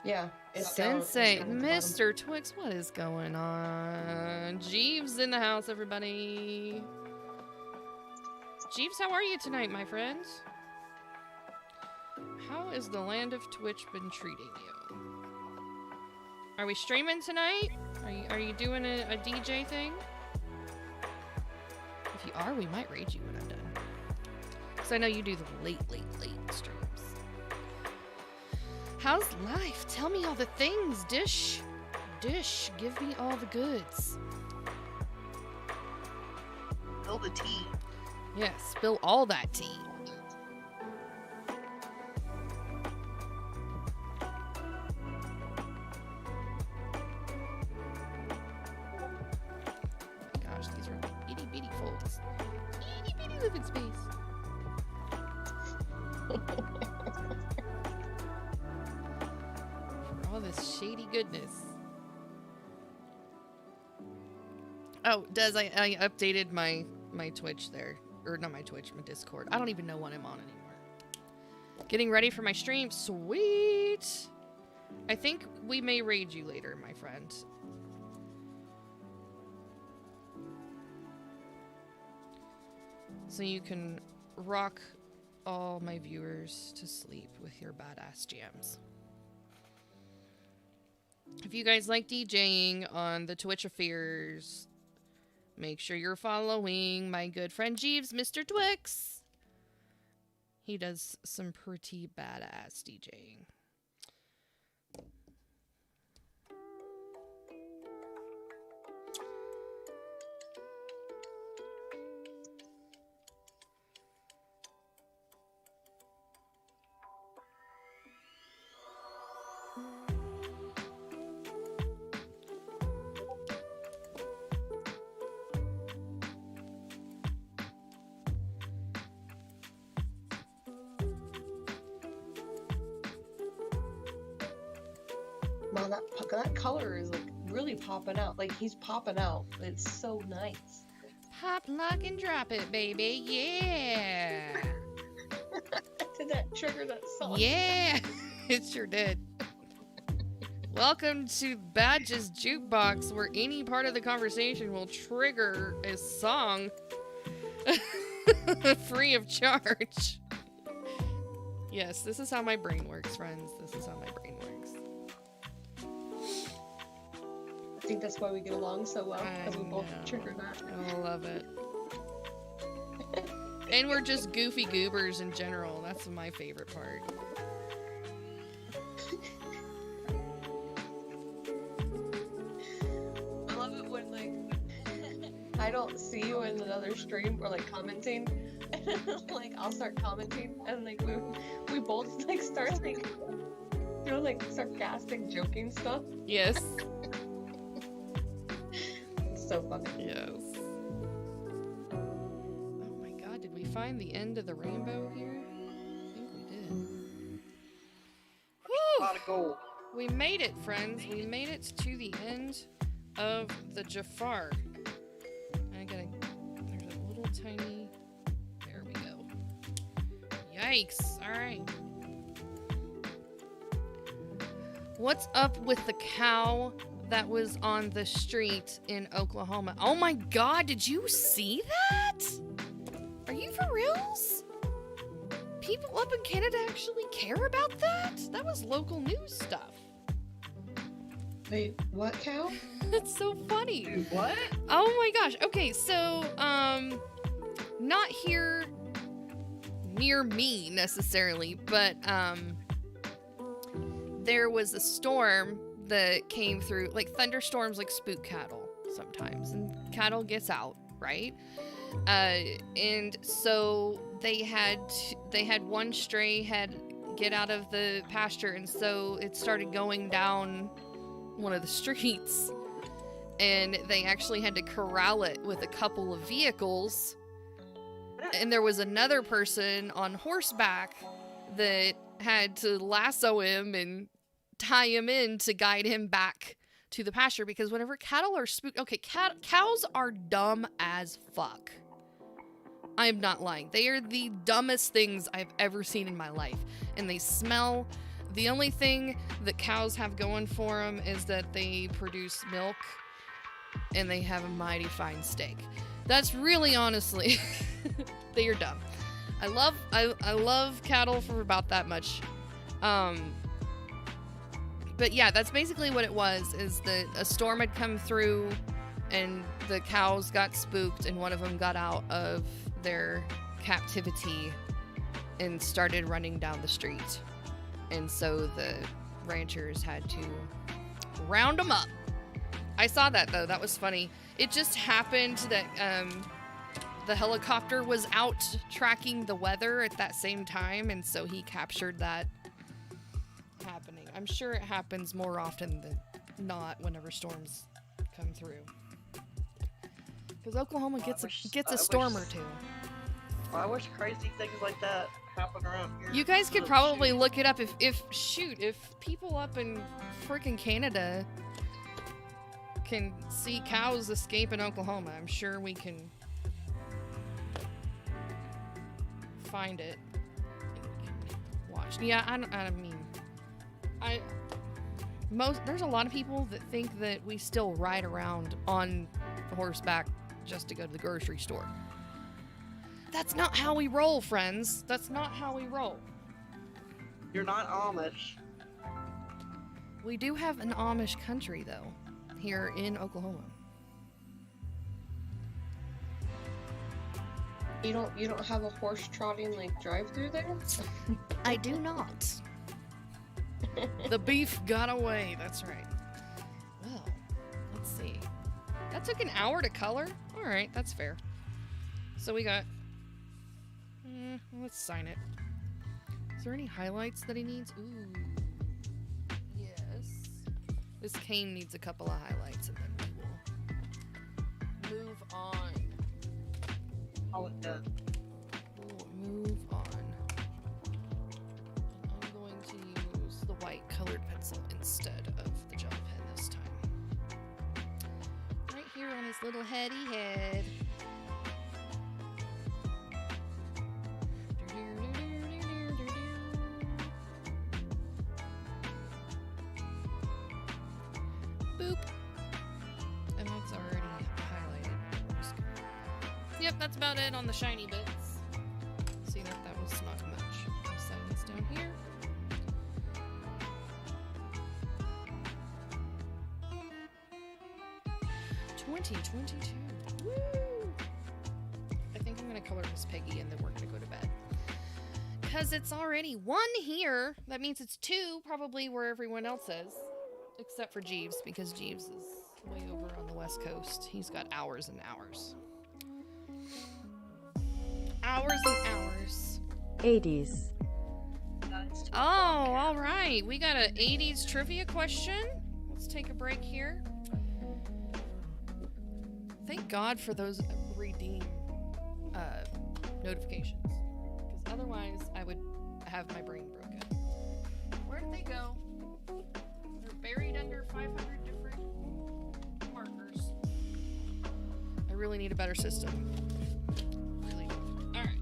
Yeah, it's down- it's Sensei, down at the bottom. Mr. Twix, what is going on? Jeeves in the house, everybody. Jeeves, how are you tonight, my friend? How is the land of Twitch been treating you? Are we streaming tonight? Are you doing a DJ thing? If you are, we might raid you when I'm done. Because I know you do the late streams. How's life? Tell me all the things, Dish. Dish, give me all the goods. Spill the tea. Yeah, spill all that tea. Gosh, these are like itty bitty folds. Itty bitty living space. For all this shady goodness. Oh, I updated my Twitch there. Or not my Twitch, my Discord. I don't even know what I'm on anymore. Getting ready for my stream. Sweet! I think we may raid you later, my friend. So you can rock all my viewers to sleep with your badass jams. If you guys like DJing on the Twitch affairs, make sure you're following my good friend Jeeves, Mr. Twix. He does some pretty badass DJing. Wow, that color is like really popping out. Like he's popping out. It's so nice. Pop, lock, and drop it, baby. Yeah. Did that trigger that song? Yeah. It sure did. Welcome to Badges Jukebox, where any part of the conversation will trigger a song free of charge. Yes, this is how my brain works, friends. This is how my brain works. I think that's why we get along so well, I because we both know. trigger that. I love it. And we're just goofy goobers in general. That's my favorite part. I love it when like I don't see you in another stream or like commenting, and like I'll start commenting, and like we both like start like like sarcastic joking stuff. Yes. It's so funny. Yes. Oh my god, did we find the end of the rainbow here? I think we did. A lot of gold. We made it, friends. We made it to the end of the Jafar. There's a little tiny, there we go. Yikes, alright. What's up with the cow that was on the street in Oklahoma? Oh my god, did you see that? Are you for reals? People up in Canada actually care about that? That was local news stuff. Wait, what cow? That's so funny. Dude, what? Oh my gosh. Okay, so not here near me necessarily, but there was a storm that came through. Like thunderstorms like spook cattle sometimes, and cattle gets out, right? And so they had one stray head get out of the pasture, and so it started going down one of the streets, and they actually had to corral it with a couple of vehicles. And there was another person on horseback that had to lasso him and tie him in to guide him back to the pasture, because whenever cattle are spooked, okay, cows are dumb as fuck. I am not lying. They are the dumbest things I've ever seen in my life. And they smell. The only thing that cows have going for them is that they produce milk and they have a mighty fine steak. That's really, honestly, they are dumb. I love cattle for about that much. But yeah, that's basically what it was, is that a storm had come through and the cows got spooked and one of them got out of their captivity and started running down the street. And so the ranchers had to round them up. I saw that, though. That was funny. It just happened that the helicopter was out tracking the weather at that same time, and so he captured that happening. I'm sure it happens more often than not whenever storms come through. Because Oklahoma gets a storm or two. I wish crazy things like that happen around here. You guys could probably look it up if people up in freaking Canada can see cows escape in Oklahoma. I'm sure we can find it and we can watch. Yeah, I mean, there's a lot of people that think that we still ride around on horseback just to go to the grocery store. That's not how we roll, friends. That's not how we roll. You're not Amish. We do have an Amish country, though, here in Oklahoma. You don't have a horse trotting like drive through there? I do not. The beef got away. That's right. Well, let's see. That took an hour to color? Alright, that's fair. So we got... let's sign it. Is there any highlights that he needs? Ooh. Yes. This cane needs a couple of highlights and then we will move on. We'll move on. I'm going to use the white colored pencil instead of the gel pen this time. Right here on his little heady head. Boop. And that's already highlighted. Yep, that's about it on the shiny bits. See that was not much. I'll set this down here. $20.22. Woo! I think I'm gonna color Miss Peggy and then we're gonna go to bed. Because it's already 1 here. That means it's 2 probably where everyone else is. Except for Jeeves, because Jeeves is way over on the West Coast. He's got hours and hours. Hours and hours. 80s. Oh, all right. We got an 80s trivia question. Let's take a break here. Thank God for those redeem notifications. Because otherwise, I would have my brain broken. Where did they go? They're buried under 500 different markers. I really need a better system. Really do. Alright.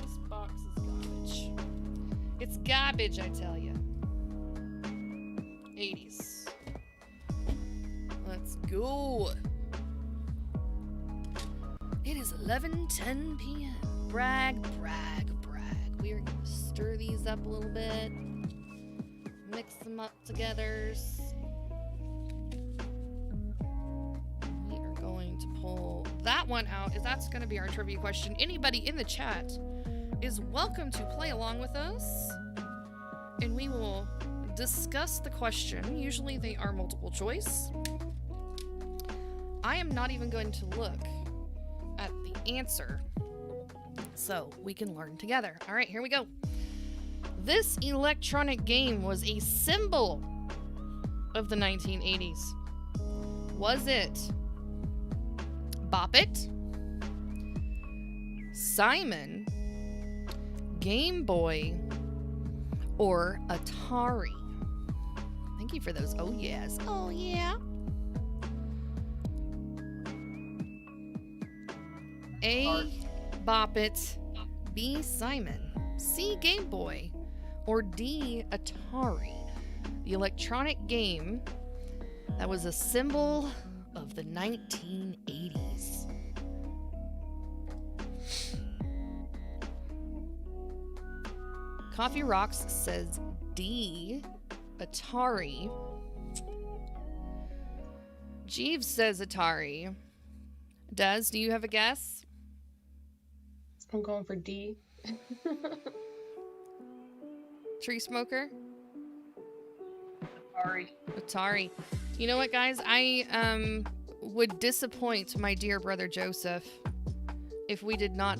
This box is garbage. It's garbage, I tell you. 80s. Let's go. It is 11:10 p.m. Brag, brag, brag. We are going to stir these up a little bit. Mix them up together. We are going to pull that one out. That's going to be our trivia question. Anybody in the chat is welcome to play along with us. And we will discuss the question. Usually they are multiple choice. I am not even going to look at the answer, so we can learn together. All right, here we go. This electronic game was a symbol of the 1980s. Was it Bop It, Simon, Game Boy, or Atari? Thank you for those. Oh, yes. Oh, yeah. A. Bop It. B. Simon. C. Game Boy. Or D. Atari. The electronic game that was a symbol of the 1980s. Coffee Rocks says D. Atari. Jeeves says Atari. Des, do you have a guess? I'm going for D. Tree Smoker? Sorry. Atari. You know what, guys? I would disappoint my dear brother Joseph if we did not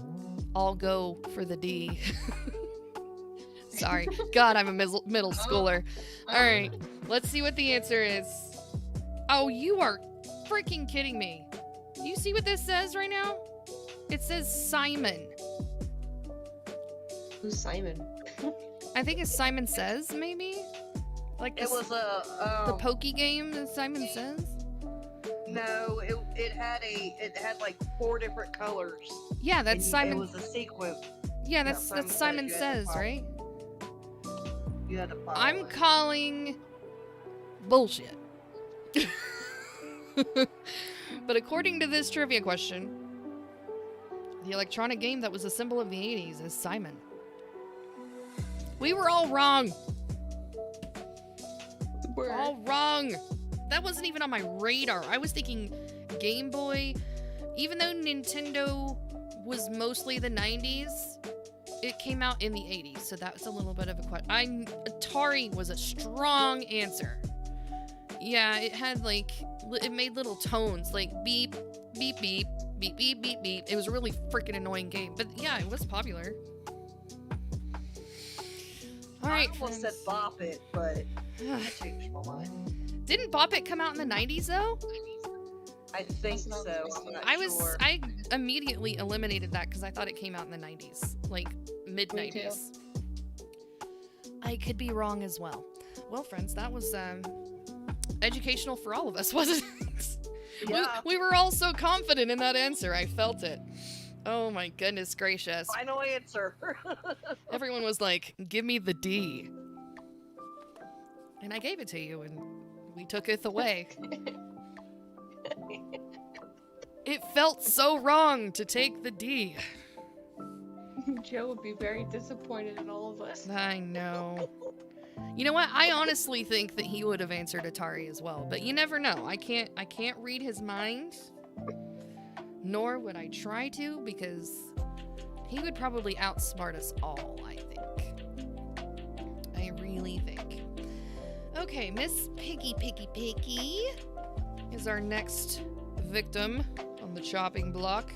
all go for the D. Sorry. God, I'm a middle schooler. All right. Let's see what the answer is. Oh, you are freaking kidding me. Do you see what this says right now? It says Simon. Who's Simon? I think it's Simon Says, maybe? Like It was the Pokey game that Simon Says? No, it had like 4 different colors. Yeah, that's Simon. It was a sequence. Yeah, that's Simon you had to Says, follow. right? You had to follow I'm it. calling bullshit. But according to this trivia question, the electronic game that was a symbol of the 80s is Simon. We were all wrong. All wrong. That wasn't even on my radar. I was thinking Game Boy. Even though Nintendo was mostly the 90s, it came out in the 80s, so that was a little bit of a question. Atari was a strong answer. Yeah, it had like, it made little tones like beep, beep, beep, beep, beep, beep, beep. It was a really freaking annoying game, but yeah, it was popular. All right, I almost said Bop It, but I changed my mind. Didn't Bop It come out in the 90s though? I think so. I'm not sure. I immediately eliminated that because I thought it came out in the 90s, like mid 90s. I could be wrong as well. Well, friends, that was educational for all of us, wasn't it? Yeah. We were all so confident in that answer. I felt it. Oh my goodness gracious. Final answer. Everyone was like, give me the D. And I gave it to you, and we took it away. It felt so wrong to take the D. Joe would be very disappointed in all of us. I know. You know what? I honestly think that he would have answered Atari as well, but you never know. I can't read his mind, nor would I try to, because he would probably outsmart us all, I think. I really think. Okay, Miss Piggy is our next victim on the chopping block.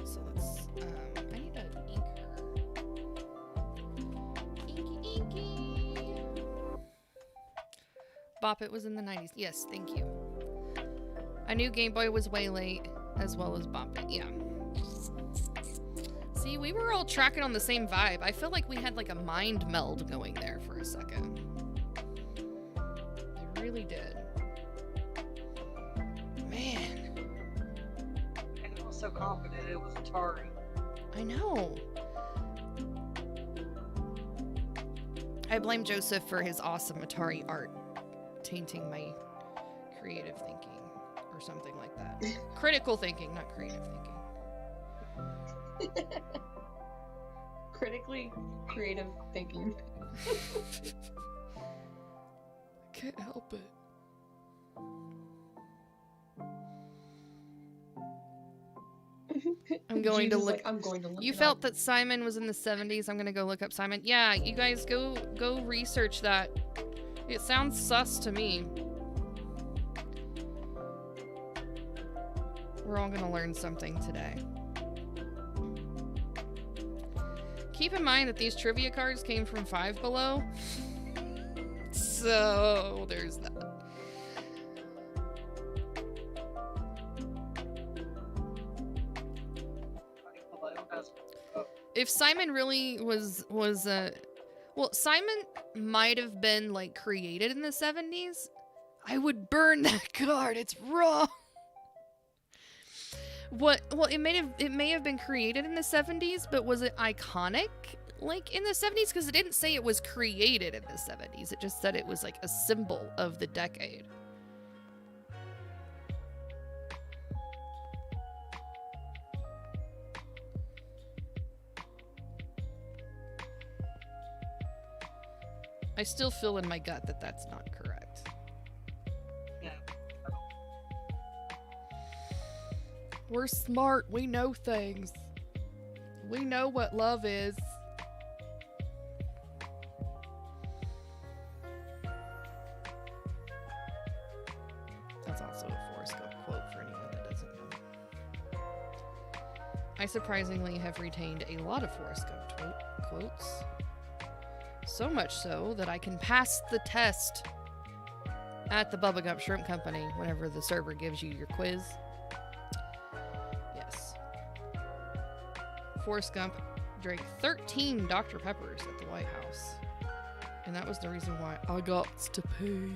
So let's, I need an inker. Inky. Bop It was in the 90s. Yes, thank you. I knew Game Boy was way late, as well as Bop It, yeah. See, we were all tracking on the same vibe. I feel like we had like a mind meld going there for a second. I really did. Man. And I was so confident it was Atari. I know. I blame Joseph for his awesome Atari art tainting my creative thinking or something like that. Critical thinking, not creative thinking. Critically creative thinking. Can't help it. I'm going to look. I'm going to look. You it felt up. that Simon was in the 70s. I'm gonna go look up Simon. Yeah, you guys go research that. It sounds sus to me. We're all gonna learn something today. Keep in mind that these trivia cards came from Five Below. So there's that. if Simon really was well, Simon might have been like created in the 70s. I would burn that card. It's wrong. What? Well, it may have been created in the 70s, but was it iconic like in the 70s? Because it didn't say it was created in the 70s. It just said it was like a symbol of the decade. I still feel in my gut that that's not correct. Yeah. We're smart. We know things. We know what love is. That's also a Forrest Gump quote for anyone that doesn't know. I surprisingly have retained a lot of Forrest Gump quotes. So much so that I can pass the test at the Bubba Gump Shrimp Company whenever the server gives you your quiz. Yes. Forrest Gump drank 13 Dr. Peppers at the White House. And that was the reason why I got to pay.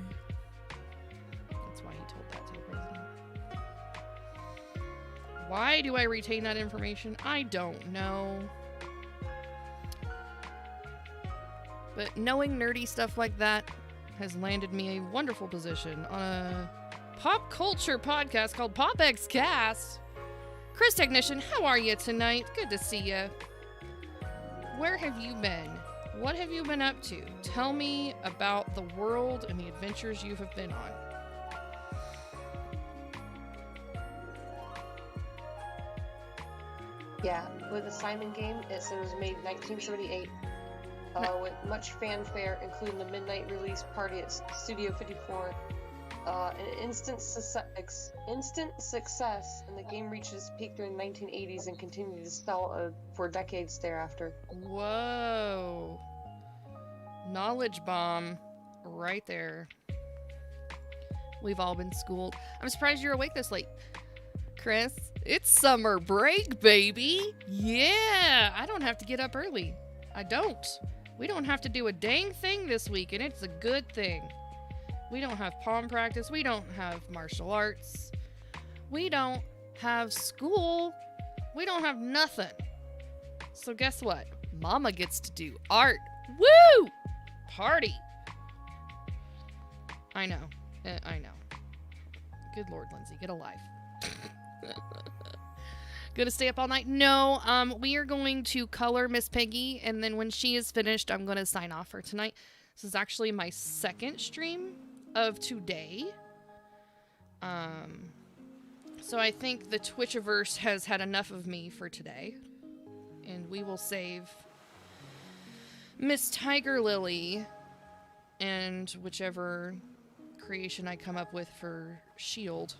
That's why he told that to the president. Why do I retain that information? I don't know. But knowing nerdy stuff like that has landed me a wonderful position on a pop culture podcast called PopX Cast. Chris Technician, how are you tonight? Good to see you. Where have you been? What have you been up to? Tell me about the world and the adventures you have been on. Yeah, with the Simon game, it says it was made 1978. With much fanfare, including the midnight release party at Studio 54. An instant success, and the game reached its peak during the 1980s and continued to sell for decades thereafter. Whoa. Knowledge bomb right there. We've all been schooled. I'm surprised you're awake this late, Chris. It's summer break, baby. Yeah, I don't have to get up early. I don't. We don't have to do a dang thing this week, and it's a good thing. We don't have pom practice. We don't have martial arts. We don't have school. We don't have nothing. So guess what? Mama gets to do art. Woo! Party. I know. I know. Good Lord, Lindsay. Get a life. Gonna stay up all night? No, we are going to color Miss Peggy, and then when she is finished, I'm gonna sign off for tonight. This is actually my second stream of today. So I think the Twitchiverse has had enough of me for today, and we will save Miss Tiger Lily and whichever creation I come up with for Shield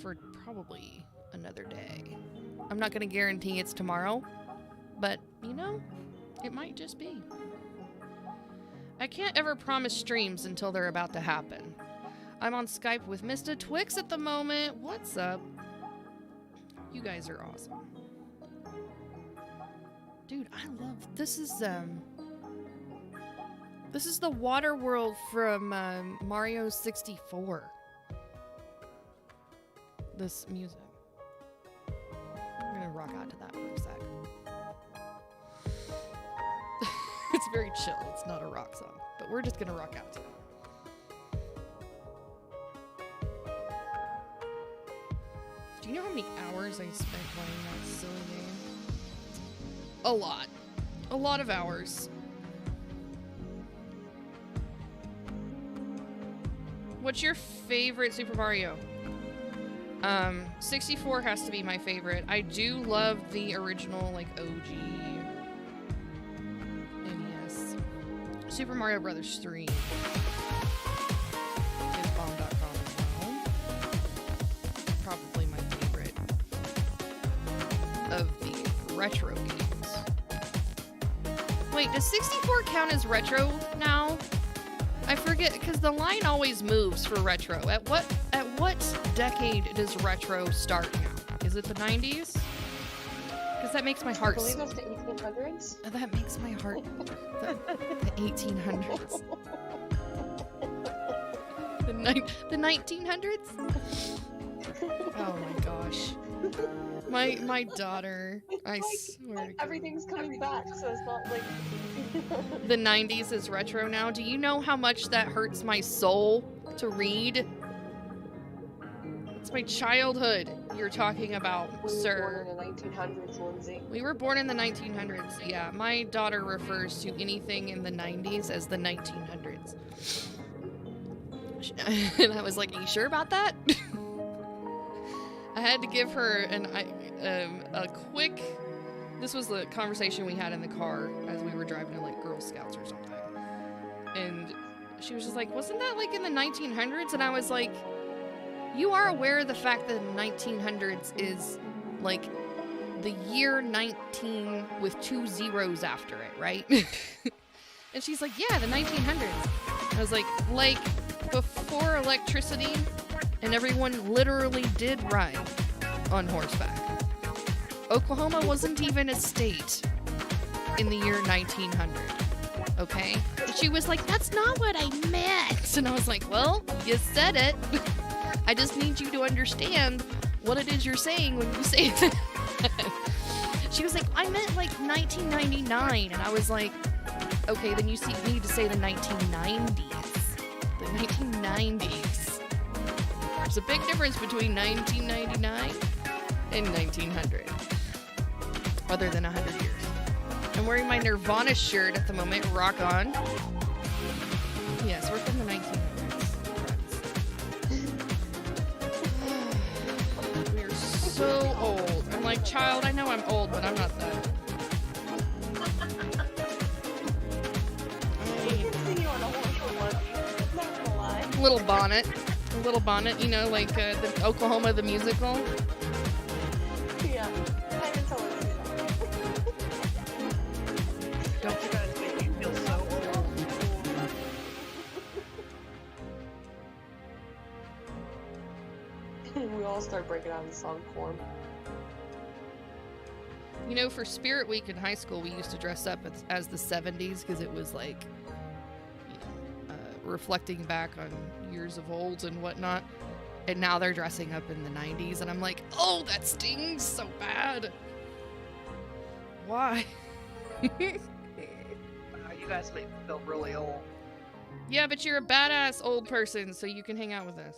for probably another day. I'm not going to guarantee it's tomorrow, but, you know, it might just be. I can't ever promise streams until they're about to happen. I'm on Skype with Mr. Twix at the moment. What's up? You guys are awesome. Dude, I love... This is the water world from Mario 64. This music. I'm gonna rock out to that for a sec. It's very chill. It's not a rock song, but we're just gonna rock out to it. Do you know how many hours I spent playing that silly game? A lot. A lot of hours. What's your favorite Super Mario? 64 has to be my favorite. I do love the original, like, OG NES. Super Mario Brothers 3 is bomb.com as well. Probably my favorite of the retro games. Wait, does 64 count as retro now? I forget, because the line always moves for retro. At what decade does retro start now? Is it the 90s? Because that makes my I heart. believe that's the 1800s. That makes my heart. The 1800s. The 1900s. Oh my gosh. My daughter. I swear to God. Everything's coming back, so it's not like The 90s is retro now. Do you know how much that hurts my soul to read? It's my childhood you're talking about, we were sir. born in the 1900s, Lindsay. We were born in the 1900s. Yeah, my daughter refers to anything in the 90s as the 1900s. And I was like, are you sure about that? I had to give her a quick... This was the conversation we had in the car as we were driving to, like, Girl Scouts or something. And she was just like, wasn't that, like, in the 1900s? And I was like, you are aware of the fact that the 1900s is, like, the year 19 with 2 zeros after it, right? And she's like, yeah, the 1900s. I was like, before electricity, and everyone literally did ride on horseback. Oklahoma wasn't even a state in the year 1900, okay? And she was like, that's not what I meant. And I was like, well, you said it. I just need you to understand what it is you're saying when you say it. She was like, I meant like 1999. And I was like, okay, then you need to say the 1990s. The 1990s. There's a big difference between 1999 and 1900. Other than 100 years. I'm wearing my Nirvana shirt at the moment. Rock on. Yes, we're from the 1900s. Friends. We are so old. I'm like, child, I know I'm old, but I'm not that. Little bonnet. A little bonnet, you know, like the Oklahoma the musical. Yeah, I can totally see that. Don't you guys make me feel so old? We all start breaking out in song form. You know, for Spirit Week in high school, we used to dress up as the 70s because it was like, you know, reflecting back on years of old and whatnot. And now they're dressing up in the 90s, and I'm like, oh, that stings so bad. Why? You guys make me feel really old. Yeah, but you're a badass old person, so you can hang out with us.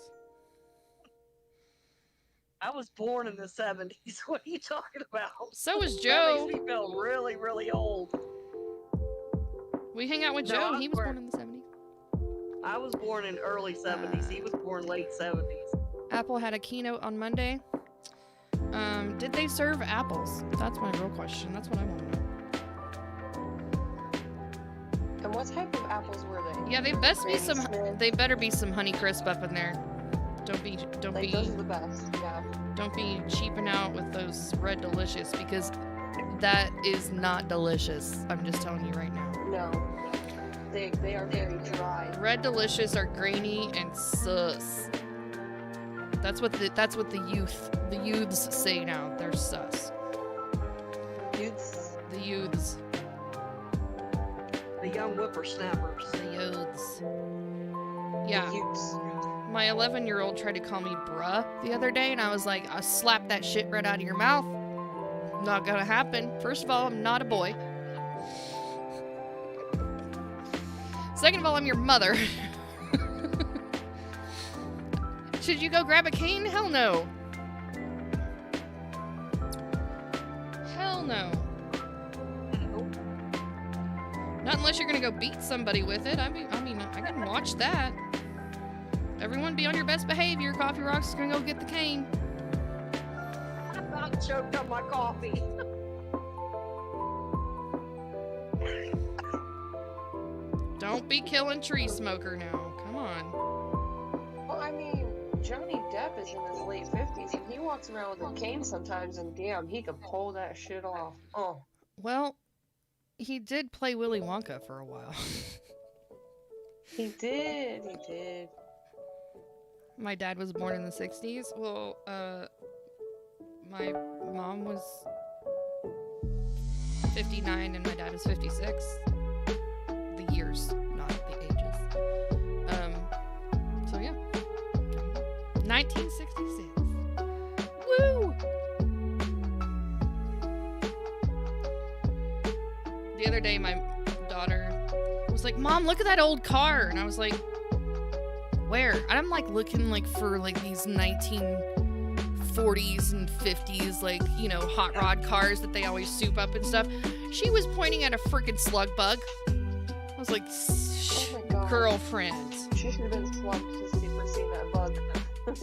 I was born in the 70s. What are you talking about? So was That Joe. makes me feel really, really old. We hang out with No, Joe. I He was born in the 70s. I was born in early 70s. He was born late 70s. Apple had a keynote on Monday. Did they serve apples? That's my real question. That's what I want to know. And what type of apples were they? Yeah, they best be Granny some. Smith? They better be some Honey Crisp up in there. Like, those are the best, yeah. Don't be cheaping out with those Red Delicious because that is not delicious. I'm just telling you right now. No. They are very dry. Red Delicious are grainy and sus. That's what the youths say now. They're sus. Youths. The youths. The young whippersnappers. The youths. Yeah. Youths. My 11-year-old tried to call me bruh the other day, and I was like, I'll slap that shit right out of your mouth. Not gonna happen. First of all, I'm not a boy. Second of all, I'm your mother. Should you go grab a cane? Hell no. Hell no. Not unless you're gonna go beat somebody with it. I mean, I can watch that. Everyone be on your best behavior. Coffee Rocks is gonna go get the cane. I about choked on my coffee. Don't be killing tree smoker now. Come on. Well, I mean, Johnny Depp is in his late 50s, and he walks around with a cane sometimes, and damn, he could pull that shit off. Oh. Well, he did play Willy Wonka for a while. He did. My dad was born in the 60s. Well, my mom was 59 and my dad is 56. The years, not the ages. So yeah. 1966. Woo! The other day, my daughter was like, "Mom, look at that old car," and I was like, "Where?" And I'm like looking like for like these 1940s and 50s, like, you know, hot rod cars that they always soup up and stuff. She was pointing at a freaking slug bug. I was like, Oh my god. girlfriend. She should have been slumped to see for seeing that bug. It's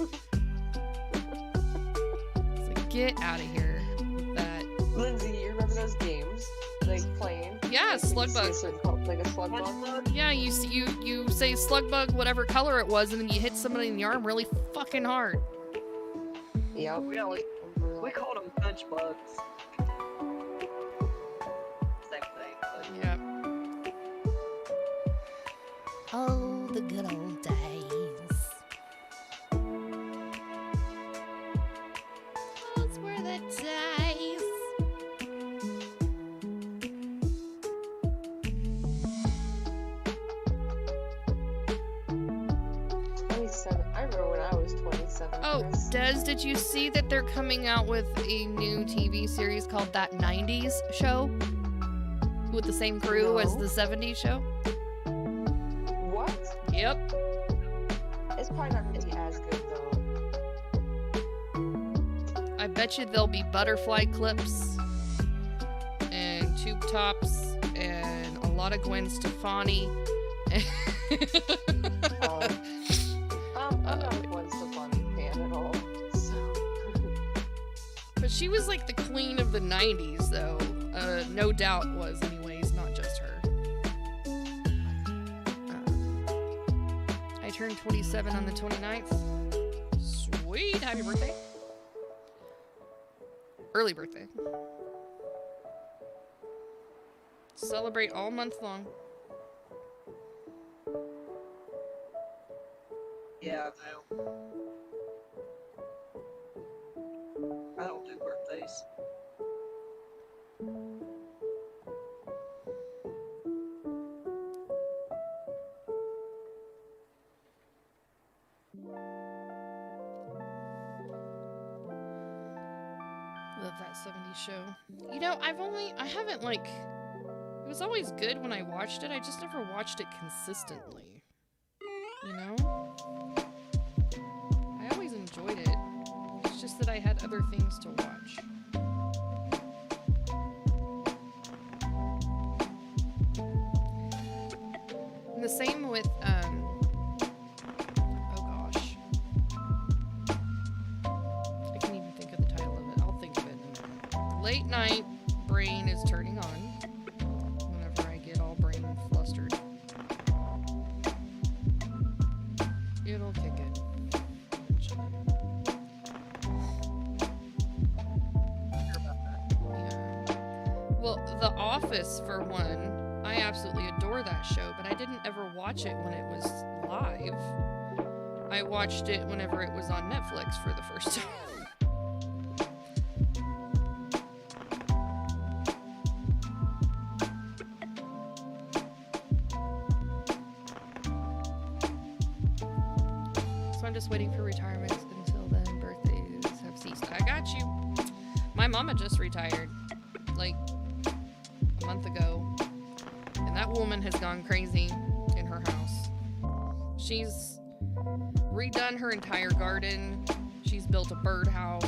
like, get out of here with that. Lindsay, you remember those games? Like playing? Yeah, Like, slug you see a bug. certain color, like a slug bug? Yeah, you say slug bug, whatever color it was, and then you hit somebody in the arm really fucking hard. Yep. Really? We called them punch bugs. Same thing. But Yeah. Oh, the good old days. Those were the days. 27. I remember when I was 27. Oh, Chris. Des, did you see that they're coming out with a new TV series called That 90s Show? With the same crew as No. the 70s show? What? Yep. It's probably not gonna be as good though. I bet you there'll be butterfly clips and tube tops and a lot of Gwen Stefani. I'm not a Gwen Stefani fan at all. So. But she was like the queen of the 90s, though. No doubt was, anyways, not just her. I turned 27 on the 29th. Sweet, happy birthday. Early birthday. Celebrate all month long. yeah, no. I don't do birthdays. Love that 70s show. You know, I haven't, like, it was always good when I watched it. I just never watched it consistently. You know? I always enjoyed it. It's just that I had other things to watch. And the same with, oh gosh. I can't even think of the title of it. I'll think of it in a minute. Late night brain is turning on whenever I get all brain flustered. It'll kick in eventually. Yeah. Well, The Office, for one, I absolutely adore that show, but I didn't ever watch it when it was live. I watched it whenever it was on Netflix for the first time. So I'm just waiting for retirement until then. Birthdays have ceased. I got you. My mama just retired, like, a month ago. And that woman has gone crazy in her house. She's redone her entire garden. She's built a birdhouse.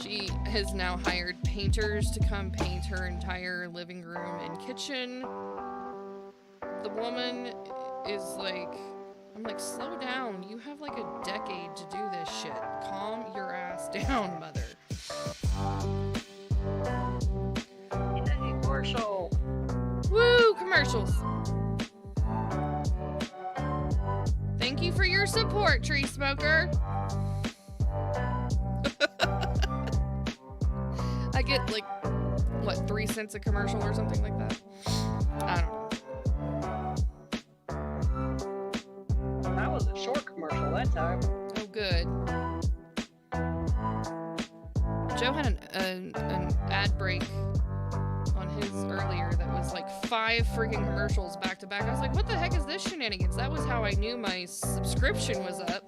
She has now hired painters to come paint her entire living room and kitchen. The woman is like, I'm like, slow down. You have like a decade to do this shit. Calm your ass down, mother. Yay, commercial. Woo, commercials. Thank you for your support, Tree Smoker. I get like, what, 3 cents a commercial or something like that? I don't know. That was a short commercial that time. Oh, good. Joe had freaking commercials back to back. I was like, what the heck is this shenanigans? That was how I knew my subscription was up.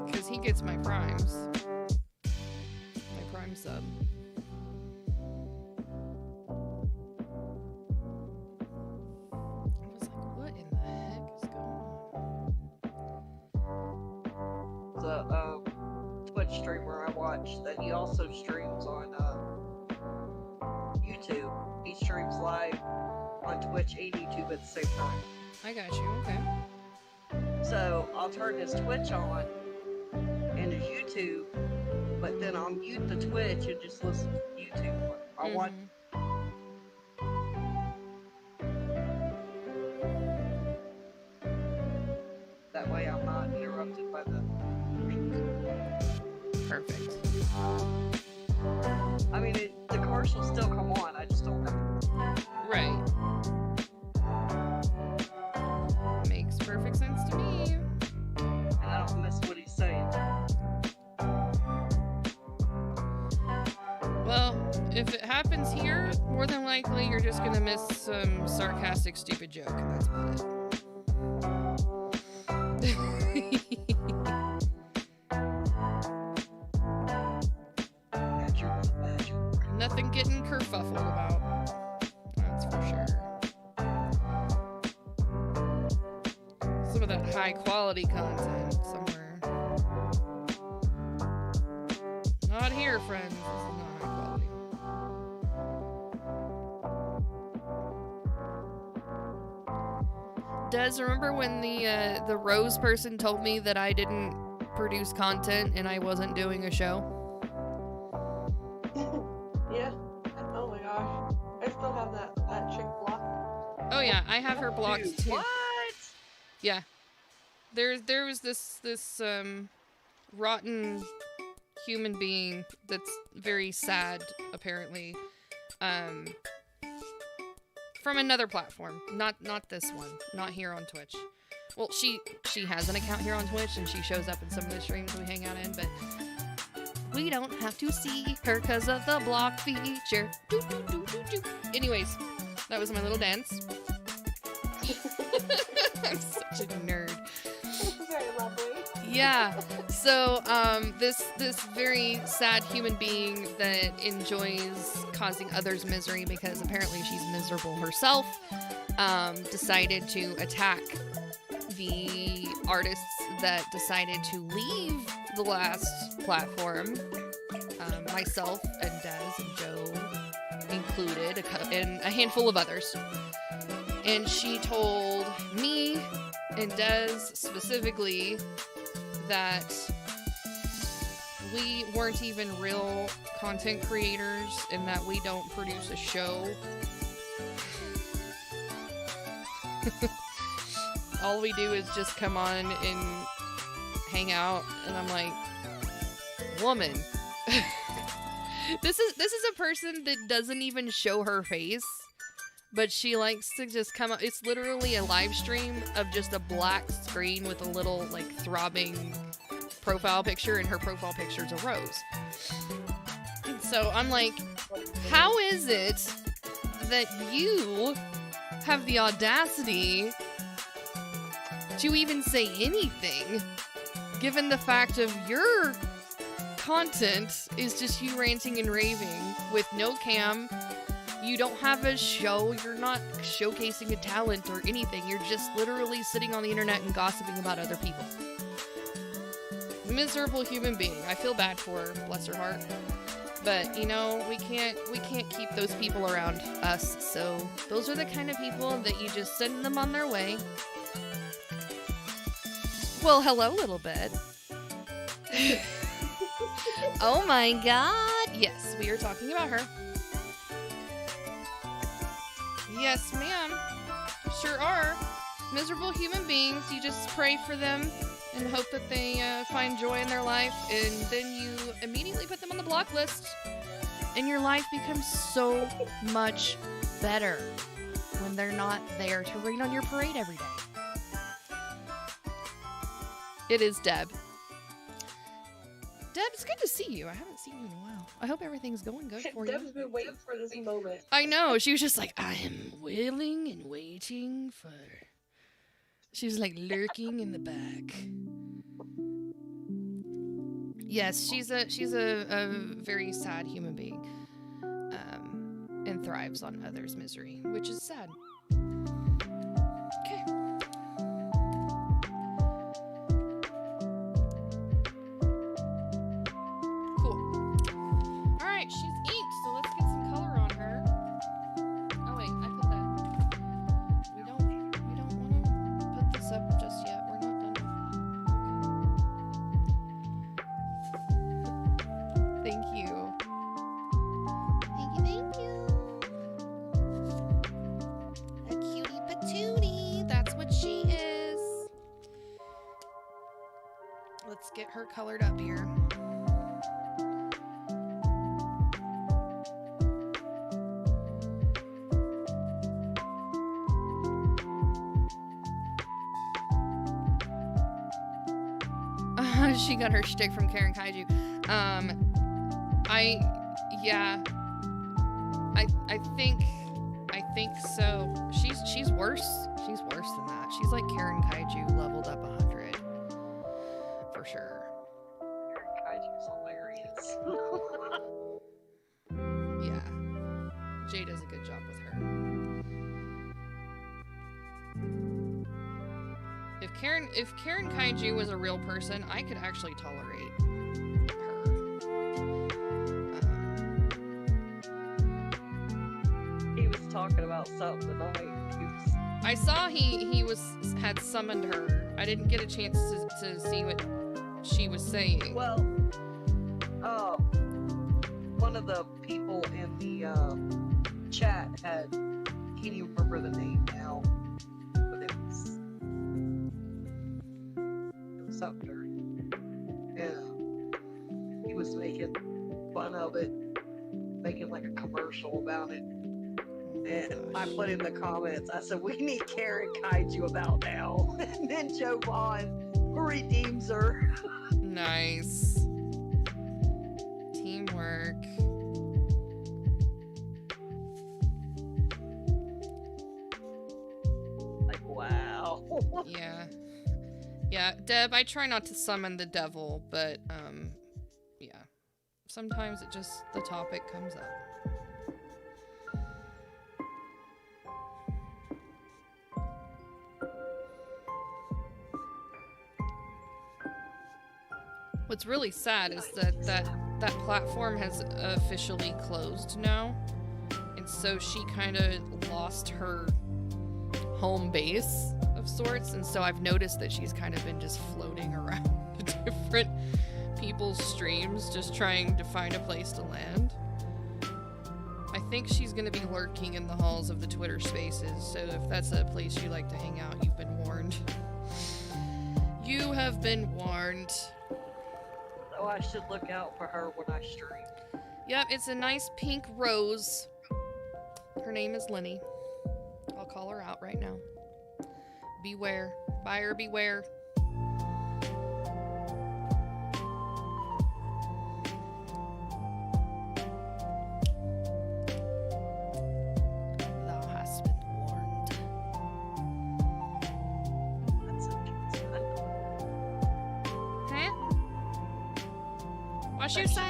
Because he gets my primes. My prime sub. I was like, what in the heck is going on? The Twitch streamer I watch that he also streams on YouTube. He streams live on Twitch and YouTube at the same time. I got you, okay. So I'll turn his Twitch on and his YouTube, but then I'll mute the Twitch and just listen to YouTube. I want. That way I'm not interrupted by the. Perfect. I mean, the commercials still come on. I just don't have. Right. Makes perfect sense to me. And I don't miss what he's saying. Well, if it happens here, more than likely you're just gonna miss some sarcastic, stupid joke, and that's about it. Nothing getting kerfuffled about. That's for sure. Some of that high quality content somewhere. Not here, friends. This is not high quality. Des, remember when the Rose person told me that I didn't produce content and I wasn't doing a show? Yeah. Oh my gosh. I still have that chick blocked. Oh yeah, I have her blocked Dude, too. what? Yeah. There was this rotten human being that's very sad, apparently. From another platform. Not this one. Not here on Twitch. Well, she has an account here on Twitch and she shows up in some of the streams we hang out in, but we don't have to see her because of the block feature. Doo, doo, doo, doo, doo. Anyways, that was my little dance. I'm such a nerd. Very lovely. Yeah. So, this very sad human being that enjoys causing others misery because apparently she's miserable herself, decided to attack the artists that decided to leave the last platform. Myself and Des and Joe included, and a handful of others. And she told me and Des specifically that we weren't even real content creators and that we don't produce a show. All we do is just come on and hang out, and I'm like, woman. This is a person that doesn't even show her face, but she likes to just come up. It's literally a live stream of just a black screen with a little like throbbing profile picture, and her profile picture is a rose. And so I'm like, how is it that you have the audacity to even say anything, given the fact of your content is just you ranting and raving with no cam? You don't have a show, you're not showcasing a talent or anything, you're just literally sitting on the internet and gossiping about other people. Miserable human being. I feel bad for her, bless her heart. But, you know, we can't keep those people around us, so those are the kind of people that you just send them on their way. Well, hello, little bed. Oh my god. Yes, we are talking about her. Yes, ma'am. Sure are. Miserable human beings. You just pray for them and hope that they find joy in their life, and then you immediately put them on the block list, and your life becomes so much better when they're not there to rain on your parade every day. It is Deb. Deb, it's good to see you. I haven't seen you in a while. I hope everything's going good for Dev's you. been waiting for this moment. I know. She was just like, I am willing and waiting for. She was like lurking in the back. Yes, she's a very sad human being, and thrives on others' misery, which is sad. Okay. Cool. All right, she's inked, so let's get some color on her. Oh wait, I put that. We don't want to put this up just yet. We're not done with that. Thank you. Thank you. A cutie patootie. That's what she is. Let's get her colored up here. She got her shtick from Karen Kaiju. I think so. She's worse. She's worse than that. She's like Karen Kaiju leveled up 100 for sure. Kaiju's hilarious. Yeah, Jay does a good job with her. If Karen Kaiju was a real person, I could actually tolerate her. He was talking about something tonight. I saw he had summoned her. I didn't get a chance to see what she was saying. Well, one of the people in the chat had, can't even remember the name now, but it was something dirty. And he was making fun of it, making like a commercial about it. And I put in the comments, I said, we need Karen Kaiju about now. And then Joe Vaughn redeems her. Nice. Teamwork. Like, wow. Yeah. Yeah, Deb, I try not to summon the devil, but, yeah. Sometimes it just, the topic comes up. What's really sad is that platform has officially closed now, and so she kind of lost her home base of sorts, and so I've noticed that she's kind of been just floating around the different people's streams, just trying to find a place to land. I think she's going to be lurking in the halls of the Twitter Spaces, so if that's a place you like to hang out, you've been warned. You have been warned. So I should look out for her when I stream. Yep, it's a nice pink rose. Her name is Lenny. I'll call her out right now. Beware. Buyer beware. Thou hast been warned. That's okay. Huh? What you say?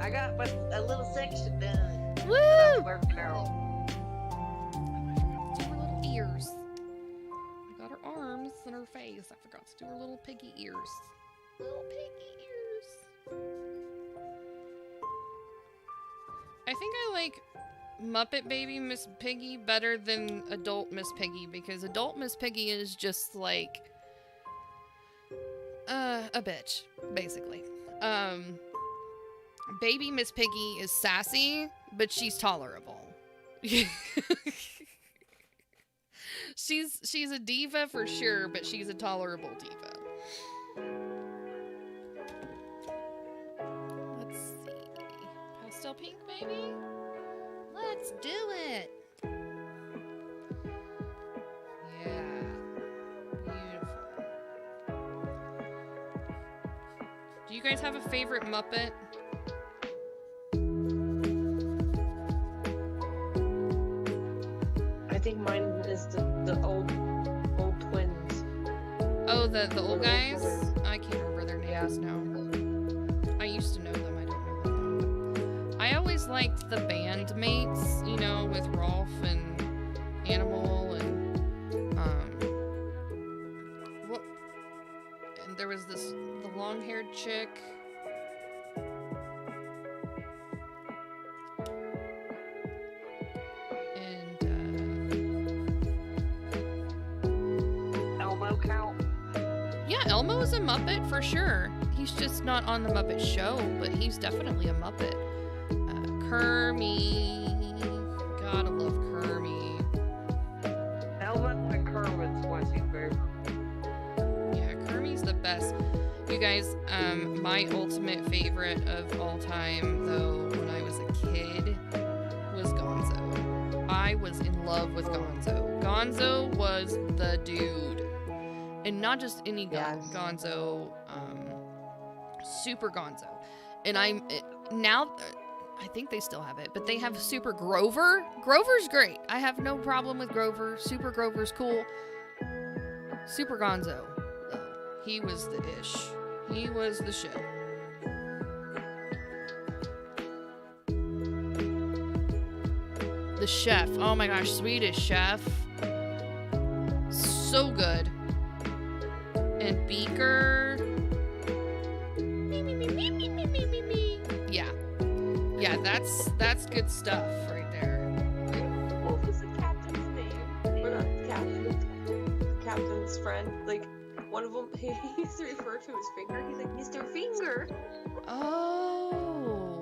I got a little section done. Woo! Working out. I forgot to do her little ears. I got her arms and her face. I forgot to do her little piggy ears. Little piggy ears. I think I like Muppet Baby Miss Piggy better than Adult Miss Piggy, because Adult Miss Piggy is just like a bitch, basically. Baby Miss Piggy is sassy, but she's tolerable. She's a diva for sure, but she's a tolerable diva. Let's see. Pastel pink, baby? Let's do it. Yeah. Beautiful. Do you guys have a favorite Muppet? think mine is the old twins. Oh, the old Or guys? brothers. I can't remember their names now. I used to know them, I don't know them now. I always liked the bandmates, you know, with Rolf and Animal and what, and there was the long-haired chick. And Elmo count. yeah, Elmo is a Muppet for sure. He's just not on the Muppet Show, but he's definitely a Muppet. Kermie. Gotta love Kermie. Elmo and Kermit's my two favorite. Yeah, Kermie's the best. You guys, my ultimate favorite of all time, though, when I was a kid, was Gonzo. I was in love with Gonzo. Gonzo was the dude. And not just any Gonzo, Super Gonzo. And now, I think they still have it, but they have Super Grover. Grover's great. I have no problem with Grover. Super Grover's cool. Super Gonzo, though, he was the ish. He was the shit. The chef. Oh my gosh, Swedish chef. So good. And Beaker. Me, me, me, me, me, me, me, me, me. Yeah. Yeah, that's good stuff right there. What was the captain's name? Or not the captain. The captain's friend. Like, one of them, he used to refer to his finger. He's like, Mr. Finger. Oh,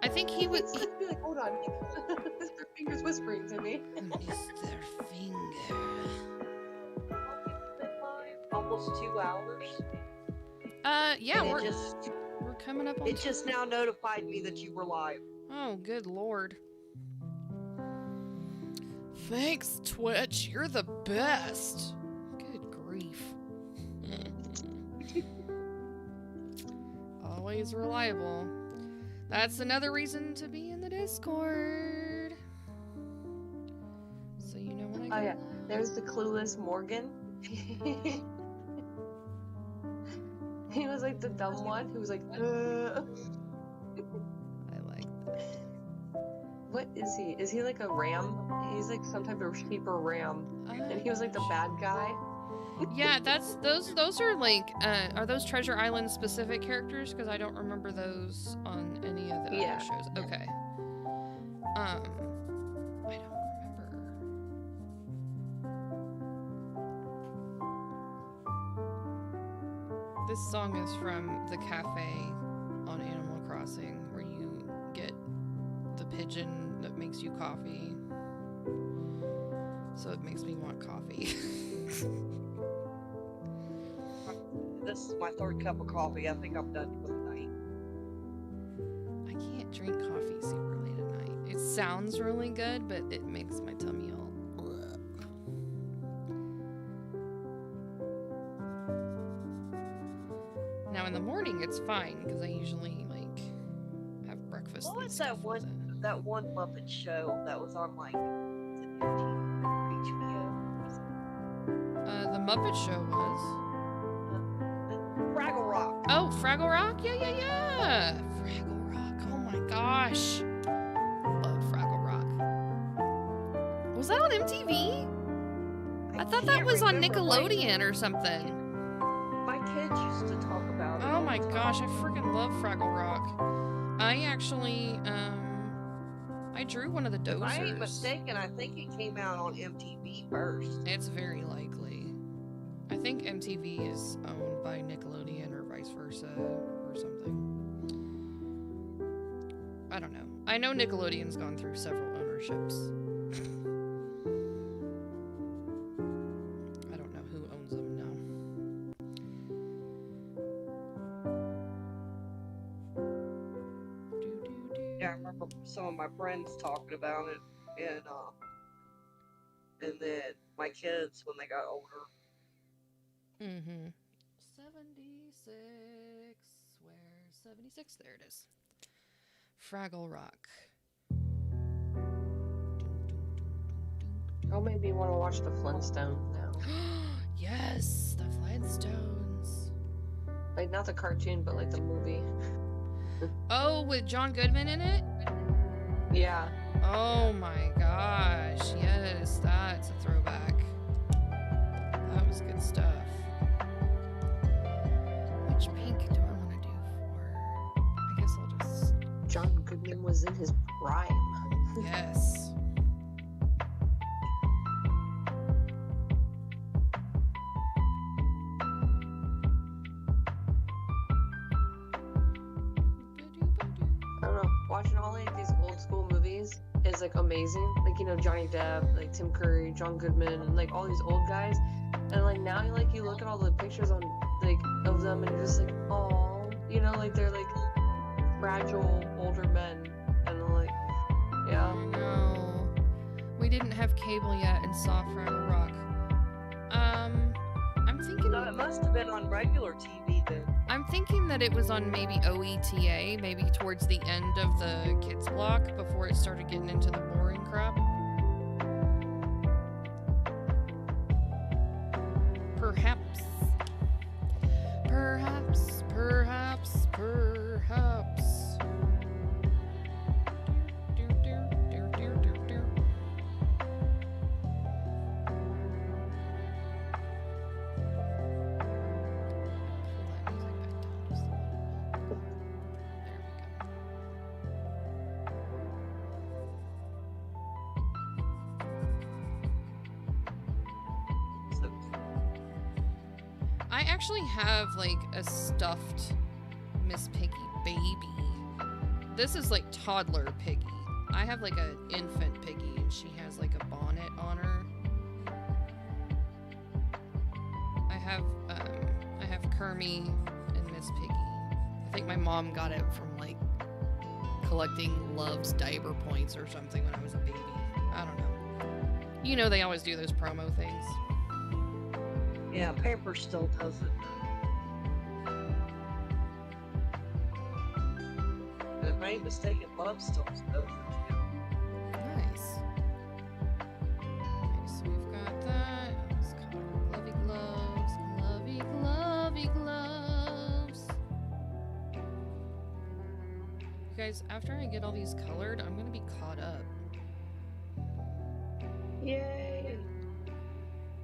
I think he would. He'd be like, hold on. Mr. Finger's whispering to me. Mr. Finger. Almost 2 hours. Yeah, And we're coming up on. it just now notified me that you were live. Oh, good lord. Thanks, Twitch. You're the best. Good grief. Always reliable. That's another reason to be in the Discord. So you know when I Oh yeah, there's the clueless Morgan. He was like the dumb one who was like, I like that. What is he? Is he like a ram? He's like some type of sheep or ram. And he was like the bad guy. Yeah, those are like are those Treasure Island specific characters? Because I don't remember those on any of the Yeah. other shows. Okay. I don't remember. This song is from the cafe on Animal Crossing where you get the pigeon that makes you coffee. So it makes me want coffee. This is my 3rd cup of coffee. I think I'm done for the night. I can't drink coffee super late at night. It sounds really good, but it makes my tummy all. Ugh. Now in the morning it's fine because I usually like have breakfast. What and was stuff that with it. that one Muppet show that was on like HBO? The Muppet Show was. Fraggle Rock. Oh, Fraggle Rock? Yeah. Fraggle Rock. Oh my gosh. Love Fraggle Rock. Was that on MTV? I thought that can't was on remember. Nickelodeon or something. My kids used to talk about it. Oh all my the time. gosh, I freaking love Fraggle Rock. I actually, I drew one of the If I ain't dozers. mistaken, I think it came out on MTV first. It's very likely. I think MTV is owned by Nickelodeon or vice versa or something. I don't know. I know Nickelodeon's gone through several ownerships. I don't know who owns them now. Yeah, I remember some of my friends talking about it, and then my kids when they got older. Mm-hmm. 76. Where's 76? There it is. Fraggle Rock. Oh, maybe you want to watch the Flintstones now. Yes, the Flintstones. Like, not the cartoon, but like the movie. Oh, with John Goodman in it? Yeah. Oh my gosh, yes, that's a throwback. That was good stuff. Which pink do I want to do for? I guess I'll just... John Goodman was in his prime. Yes. I don't know. Watching all like these old school movies is like amazing. Like, you know, Johnny Depp, like Tim Curry, John Goodman, and like all these old guys. And like now you look at all the pictures on like of them and you're just like, oh, you know, like they're like fragile older men. And I'm like, yeah. No. We didn't have cable yet and saw Fraggle Rock. I'm thinking... No, it must have been on regular TV then. I'm thinking that it was on maybe OETA, maybe towards the end of the kids block before it started getting into the boring crap. Perhaps. Perhaps, perhaps, perhaps. Do, do, do, do, do, do. I actually have like a stuffed Miss Piggy baby. This is like toddler Piggy. I have like an infant Piggy and she has like a bonnet on her. I have Kermie and Miss Piggy. I think my mom got it from like collecting Love's diaper points or something when I was a baby. I don't know. You know they always do those promo things. Yeah, Paper still does it. And if I ain't mistaken, Love still does it too. Nice. Okay, so we've got that. Let's call it glovey gloves. Glovey, glovey gloves. You guys, after I get all these colored, I'm gonna be caught up. Yay!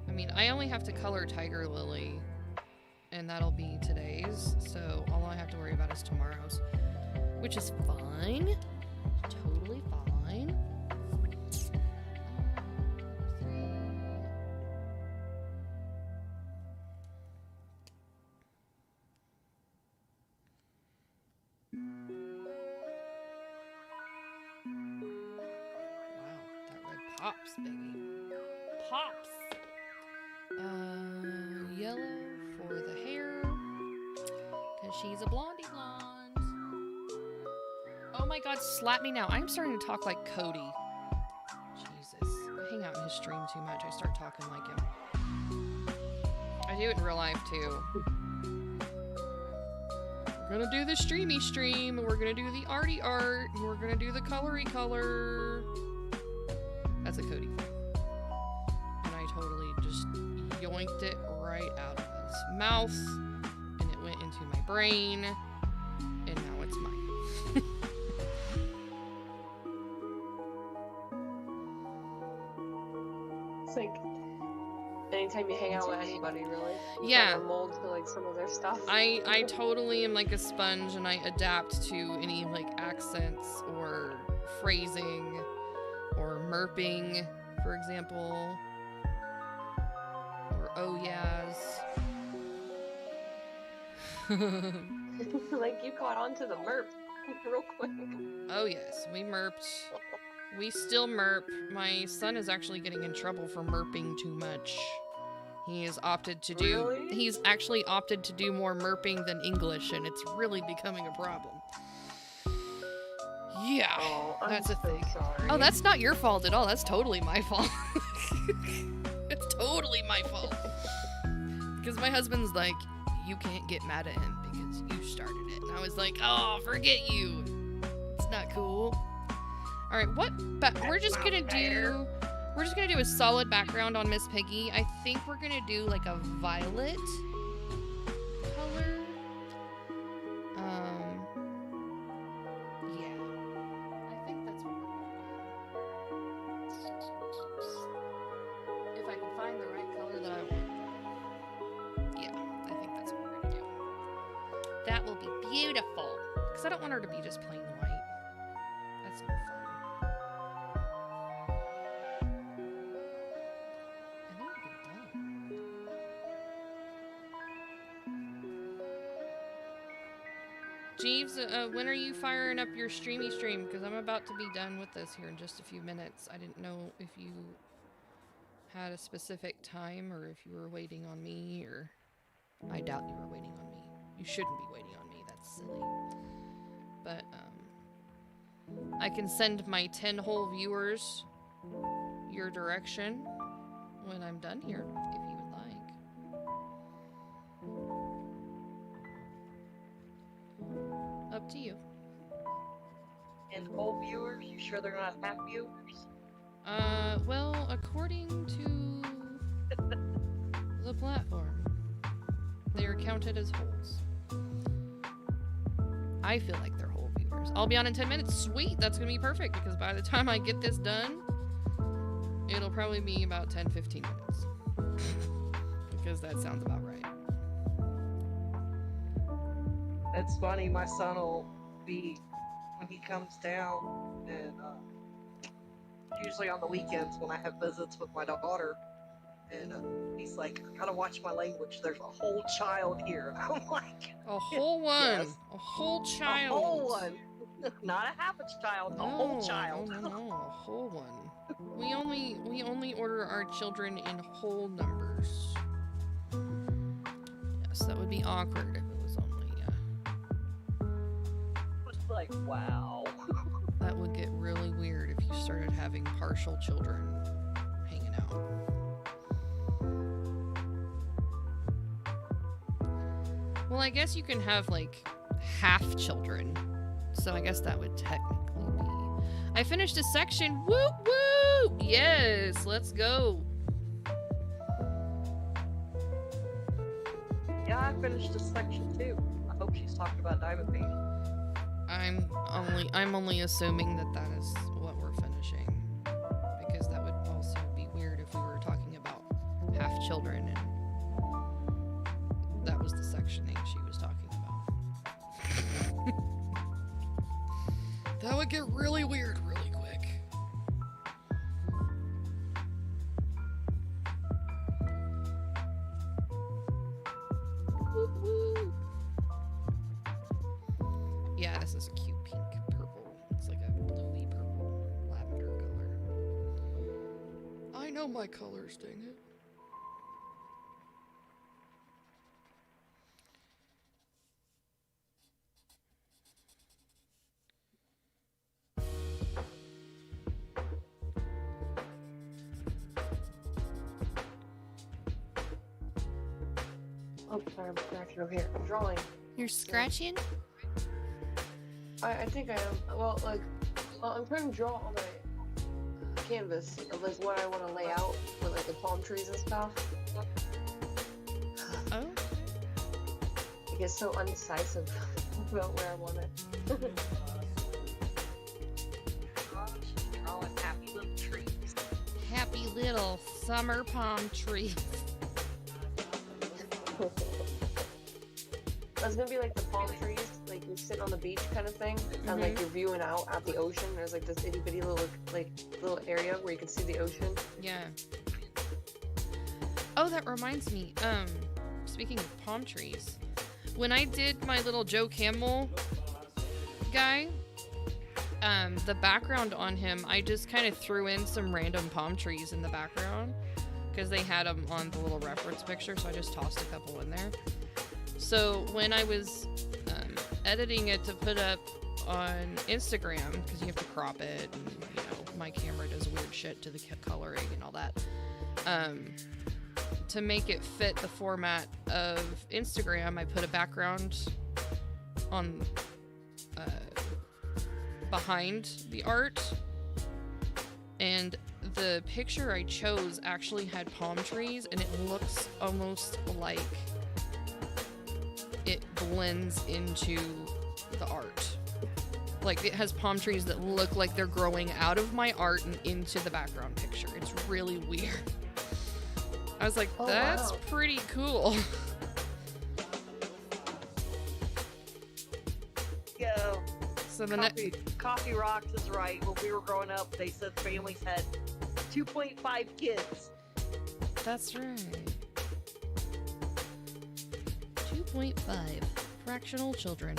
I mean, I only have to color Tiger Lily, and that'll be today's, so all I have to worry about is tomorrow's, which is fine. Totally fine. Wow, that red pops, baby. Pops! Yellow for the hair, because she's a blondie blonde. Oh my god, slap me now. I'm starting to talk like Cody. Jesus. I hang out in his stream too much. I start talking like him. I do it in real life too. We're gonna do the streamy stream, and we're gonna do the arty art, and we're gonna do the colory color. That's a Cody thing. And I totally just yoinked it right out of his mouth, and it went into my brain, and now it's mine. It's like anytime you hang out with anybody, really. You Yeah. kind of mold to like some of their stuff. I totally am like a sponge, and I adapt to any like accents or phrasing or merping, for example. Or oh yeahs. Like you caught on to the merp real quick. Oh yes, we merped. We still merp. My son is actually getting in trouble for merping too much. He has opted to do... Really? He's actually opted to do more merping than English, and it's really becoming a problem. Yeah, Oh, I'm that's a so thing. sorry. Oh, that's not your fault at all. That's totally my fault. It's totally my fault. Because my husband's like, you can't get mad at him because you started it. And I was like, oh, forget you. It's not cool. All right, what? But we're just gonna do We're just gonna do a solid background on Miss Piggy. I think we're gonna do like a violet color. Yeah. I think that's what we're gonna do. If I can find the right color that I want. Yeah, I think that's what we're gonna do. That will be beautiful. Because I don't want her to be just plain white. That's no fun. And then we'll be done. Jeeves, when are you firing up your streamy stream? Because I'm about to be done with this here in just a few minutes. I didn't know if you had a specific time or if you were waiting on me, or I doubt you were waiting on me. You shouldn't be waiting on me. That's silly. But I can send my 10 whole viewers your direction when I'm done here, if you would like. Up to you. And whole viewers, you sure they're not half viewers? Well, according to the platform, they are counted as wholes. I feel like they're whole viewers. I'll be on in 10 minutes. Sweet, that's gonna be perfect, because by the time I get this done, it'll probably be about 10-15 minutes. Because that sounds about right. It's funny, my son will be, when he comes down, and usually on the weekends when I have visits with my daughter, and he's like, I gotta watch my language, there's a whole child here. And I'm like, A whole one. Yes. A whole child. a whole one. Not a half a child, a whole child. No, a whole one. We only order our children in whole numbers. Yes, that would be awkward if it was only, It's like, wow. that would get really weird if you started having partial children hanging out. Well, I guess you can have, like, half children. So I guess that would technically be... I finished a section! Woo woo! Yes! Let's go! Yeah, I finished this section too. I hope she's talking about Diamond Baby. I'm only assuming that that is what we're finishing. Because that would also be weird if we were talking about half children and that was the section 8 she was talking about. That would get really weird really quick. Woo woo. Yeah, this is a cute pink purple. It's like a bluey purple lavender color. I know my colors, dang it. Oh, sorry, I'm scratching over here. I'm drawing. You're scratching? I think I am. Well, like, I'm trying to draw on my canvas of like what I want to lay out with like the palm trees and stuff. Oh? I get so undecisive about where I want it. Drawing happy little trees. Happy little summer palm tree. That's gonna be like the palm trees, like you're sitting on the beach kind of thing, and like you're viewing out at the ocean. There's like this itty bitty little area where you can see the ocean. Yeah. Oh, that reminds me. Speaking of palm trees, when I did my little Joe Campbell guy, the background on him, I just kind of threw in some random palm trees in the background because they had them on the little reference picture, so I just tossed a couple in there. So when I was editing it to put up on Instagram, because you have to crop it, and you know my camera does weird shit to the coloring and all that, to make it fit the format of Instagram, I put a background on behind the art, and the picture I chose actually had palm trees, and it looks almost like it blends into the art. Like, it has palm trees that look like they're growing out of my art and into the background picture. It's really weird. I was like, that's pretty cool. Yeah. So the Coffee Rocks is right. When we were growing up, they said families had 2.5 kids. That's right. 2.5 fractional children.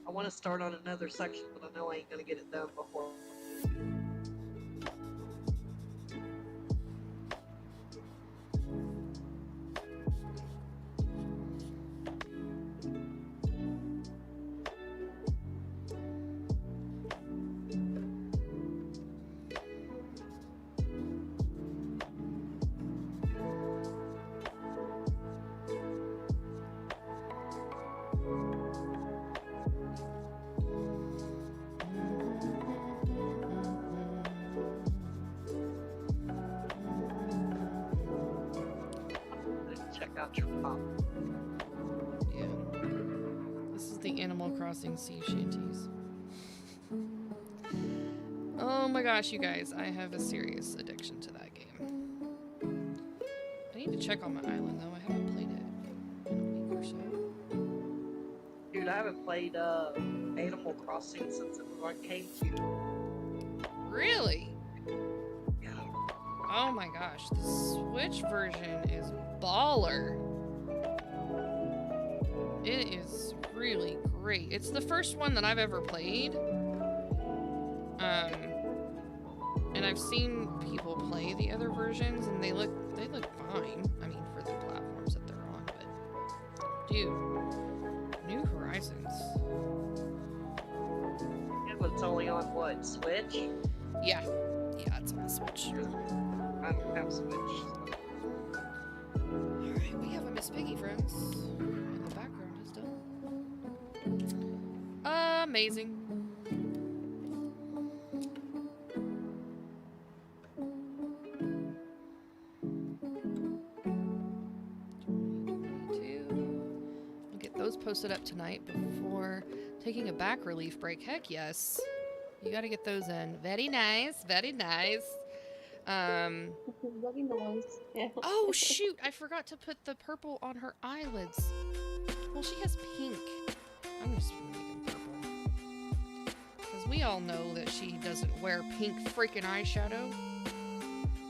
I want to start on another section, but I know I ain't gonna get it done before. Check out your pop. Yeah. This is the Animal Crossing sea shanties. Oh my gosh, you guys, I have a serious addiction to that game. I need to check on my island though. I haven't played it in a week or so. Dude, I haven't played Animal Crossing since it was on GameCube. Really? Yeah. Oh my gosh, the Switch version is baller. It is really great. It's the first one that I've ever played. And I've seen people play the other versions, and they look fine. I mean, for the platforms that they're on, but dude, New Horizons. It was only on what, Switch? Yeah, it's on the Switch. I don't have Switch. All right, we have a Miss Piggy, friends, and the background is done. Amazing. Posted up tonight before taking a back relief break. Heck yes. You got to get those in. Very nice. Very nice. Very nice. Yeah. Oh, shoot. I forgot to put the purple on her eyelids. Well, she has pink. I'm just going to make them purple. Because we all know that she doesn't wear pink freaking eyeshadow.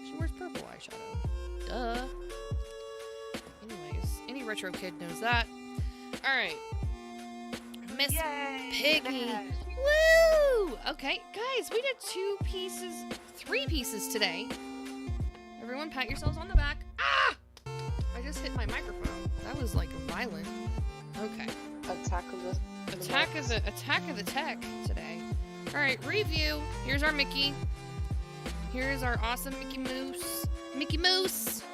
She wears purple eyeshadow. Duh. Anyways, any retro kid knows that. Alright. Miss Piggy. Woo! Okay, guys, we did 3 pieces today. Everyone pat yourselves on the back. Ah! I just hit my microphone. That was like violent. Okay. Attack of the tech today. Alright, review. Here's our Mickey. Here's our awesome Mickey Mouse. Mickey Mouse!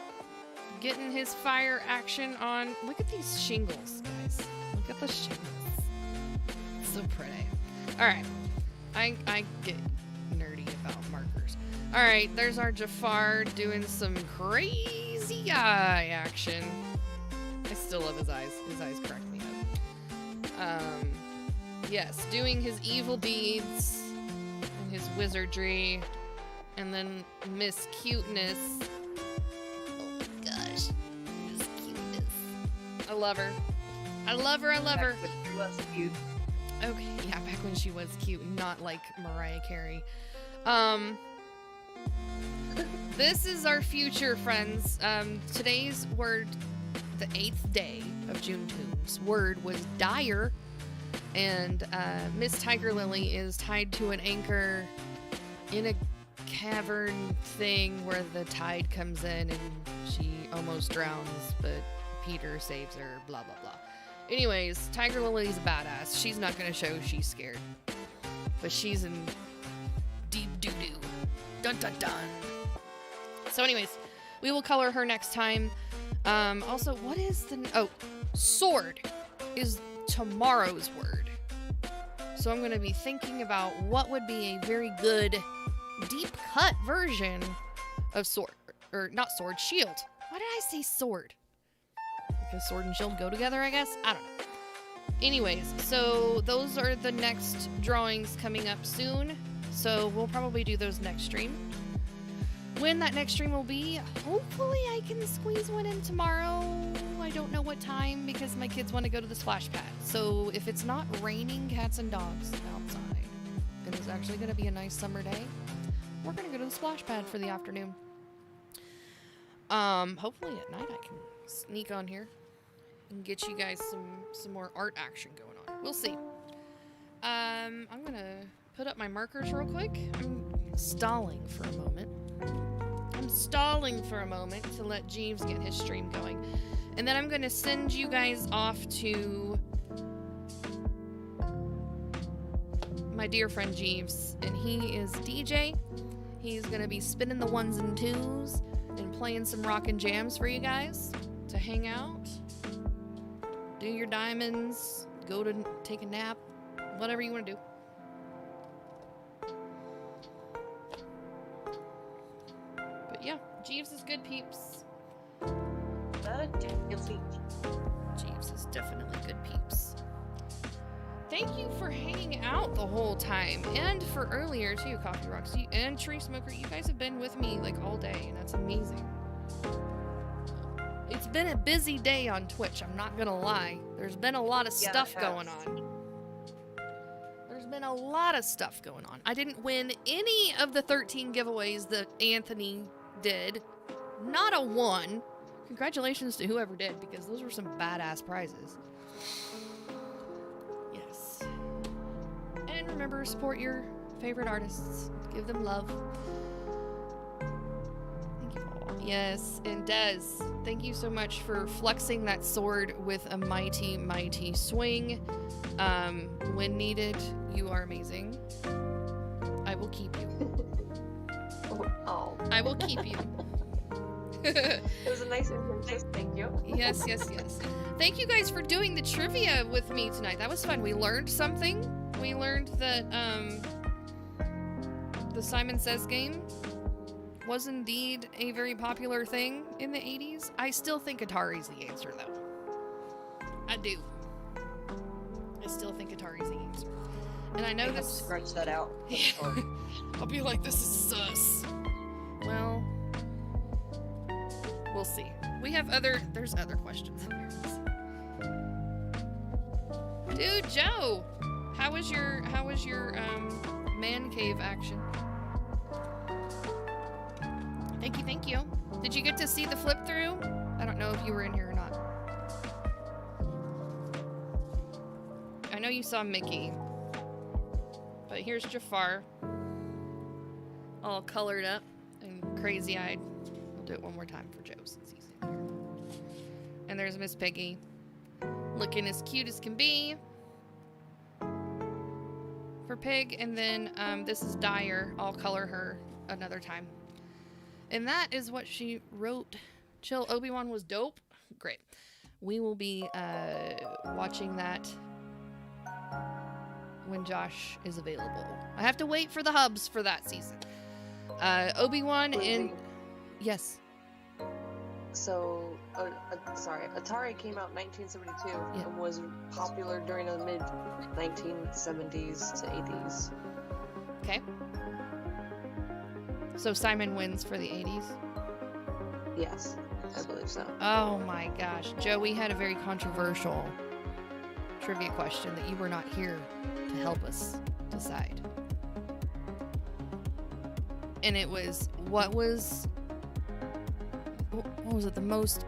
Getting his fire action on. Look at these shingles, guys. Look at the shingles. So pretty. Alright. I get nerdy about markers. Alright, there's our Jafar doing some crazy eye action. I still love his eyes. His eyes crack me up. Yes, doing his evil deeds and his wizardry. And then Miss Cuteness. Gosh, Miss Cuteness. I love her. I love her. When she was cute. Okay, yeah, back when she was cute, not like Mariah Carey. This is our future, friends. Today's word, the 8th day of JuneToon's word was dire, and Miss Tiger Lily is tied to an anchor in a cavern thing where the tide comes in and she almost drowns, but Peter saves her, blah, blah, blah. Anyways, Tiger Lily's a badass. She's not going to show she's scared. But she's in deep doo-doo. Dun, dun, dun. So anyways, we will color her next time. Also, what is the... Oh, sword is tomorrow's word. So I'm going to be thinking about what would be a very good deep cut version of sword. Or not sword, shield. Why did I say sword? Because sword and shield go together, I guess? I don't know. Anyways, so those are the next drawings coming up soon. So we'll probably do those next stream. When that next stream will be, hopefully I can squeeze one in tomorrow. I don't know what time because my kids want to go to the splash pad. So if it's not raining cats and dogs outside, and it's actually going to be a nice summer day, we're going to go to the splash pad for the afternoon. Hopefully at night I can sneak on here and get you guys some more art action going on. We'll see. I'm going to put up my markers real quick. I'm stalling for a moment. To let Jeeves get his stream going. And then I'm going to send you guys off to my dear friend Jeeves. And he is DJ. He's going to be spinning the ones and twos and playing some rockin' jams for you guys to hang out, do your diamonds, go to take a nap, whatever you want to do. But yeah, Jeeves is good peeps. Jeeves is definitely good peeps. Thank you for hanging out the whole time, and for earlier too, Coffee Rocks and Tree Smoker. You guys have been with me like all day, and that's amazing. It's been a busy day on Twitch, I'm not gonna lie. There's been a lot of stuff going on. There's been a lot of stuff going on. I didn't win any of the 13 giveaways that Anthony did. Not a one. Congratulations to whoever did, because those were some badass prizes. Yes. And remember, support your favorite artists. Give them love. Thank you all. Yes, and Des, thank you so much for flexing that sword with a mighty, mighty swing. When needed, you are amazing. I will keep you. Oh. I will keep you. It was a nice internship, thank you. Yes, yes, yes. Thank you guys for doing the trivia with me tonight. That was fun. We learned something. We learned that the Simon Says game was indeed a very popular thing in the 80s. I still think Atari's the answer, though. I do. I still think Atari's the answer. And I know this... Scratch that out. I'll be like, this is sus. Well... we'll see. We have there's other questions in there. Dude, Joe, how was your man cave action? Thank you. Did you get to see the flip through? I don't know if you were in here or not. I know you saw Mickey, but here's Jafar, all colored up and crazy-eyed. Do it one more time for Joe since he's in here. And there's Miss Piggy, looking as cute as can be for Pig. And then this is Dyer. I'll color her another time. And that is what she wrote. Chill, Obi-Wan was dope. Great. We will be watching that when Josh is available. I have to wait for the hubs for that season. Obi-Wan and... Yes. So, sorry, Atari came out in 1972 and was popular during the mid-1970s to 80s. Okay. So Simon wins for the 80s? Yes, I believe so. Oh my gosh. Joe, we had a very controversial trivia question that you were not here to help us decide. And it was, what was it, the most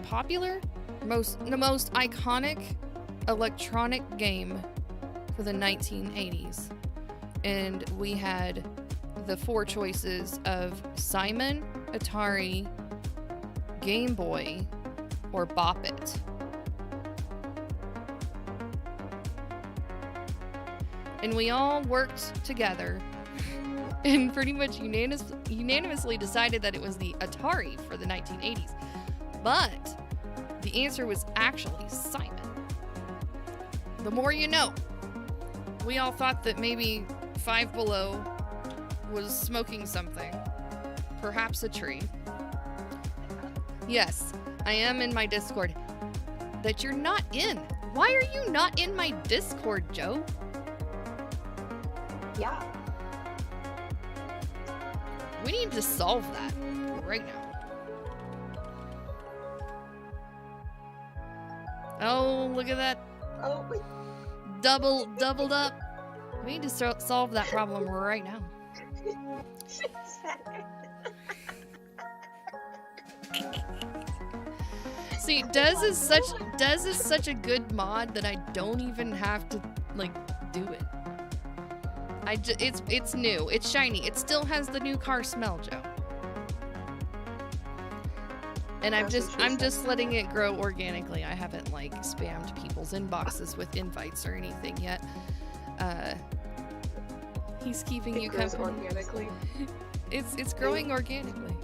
popular, the most iconic electronic game for the 1980s? And we had the 4 choices of Simon, Atari, Game Boy, or Bop It. And we all worked together and pretty much unanimously decided that it was the Atari for the 1980s. But the answer was actually Simon. The more you know. We all thought that maybe Five Below was smoking something. Perhaps a tree. Yes, I am in my Discord. That you're not in. Why are you not in my Discord, Joe? Yeah. We need to solve that right now. Oh, look at that. Oh, wait. Doubled up. We need to solve that problem right now. See, Dez is such a good mod that I don't even have to like do it. It's new. It's shiny. It still has the new car smell, Joe. And I'm just letting it grow organically. I haven't like spammed people's inboxes with invites or anything yet. He's keeping you company. Organically. It's growing organically.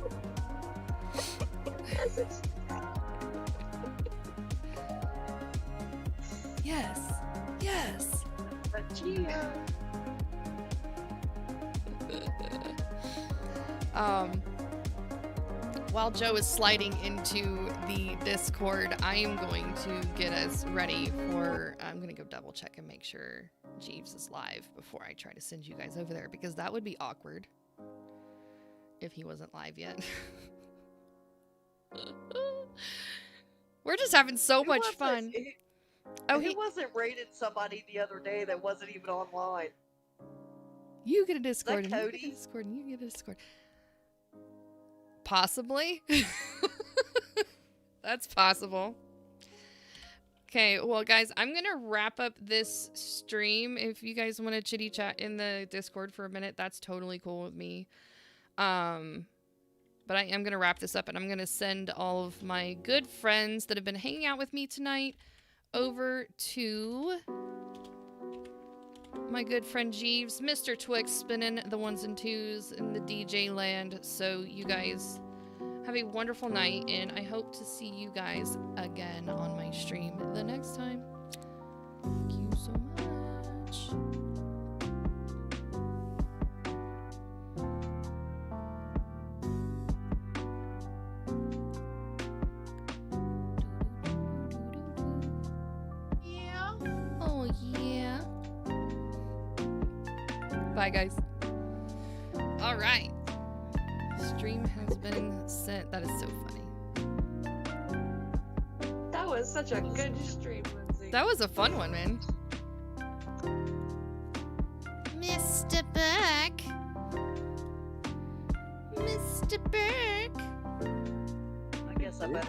Yes. Yes. While Joe is sliding into the Discord, I am going to get us ready for... I'm going to go double check and make sure Jeeves is live before I try to send you guys over there, because that would be awkward if he wasn't live yet. We're just having so much fun. He wasn't rated somebody the other day that wasn't even online. You get a Discord. Is that and you Cody? get a Discord. And you get a Discord. Possibly. That's possible. Okay, well, guys, I'm going to wrap up this stream. If you guys want to chitty chat in the Discord for a minute, that's totally cool with me. But I am going to wrap this up, and I'm going to send all of my good friends that have been hanging out with me tonight over to my good friend Jeeves, Mr. Twix spinning the 1s and 2s in the DJ land. So you guys have a wonderful night, and I hope to see you guys again on my stream the next time. Thank you so much. Yeah. Oh, yeah. Bye, guys. All right. Stream has been sent. That is so funny. That was such a good stream, Lindsay. That was a fun one, man. Mr. Burke. Mr. Burke. I guess I better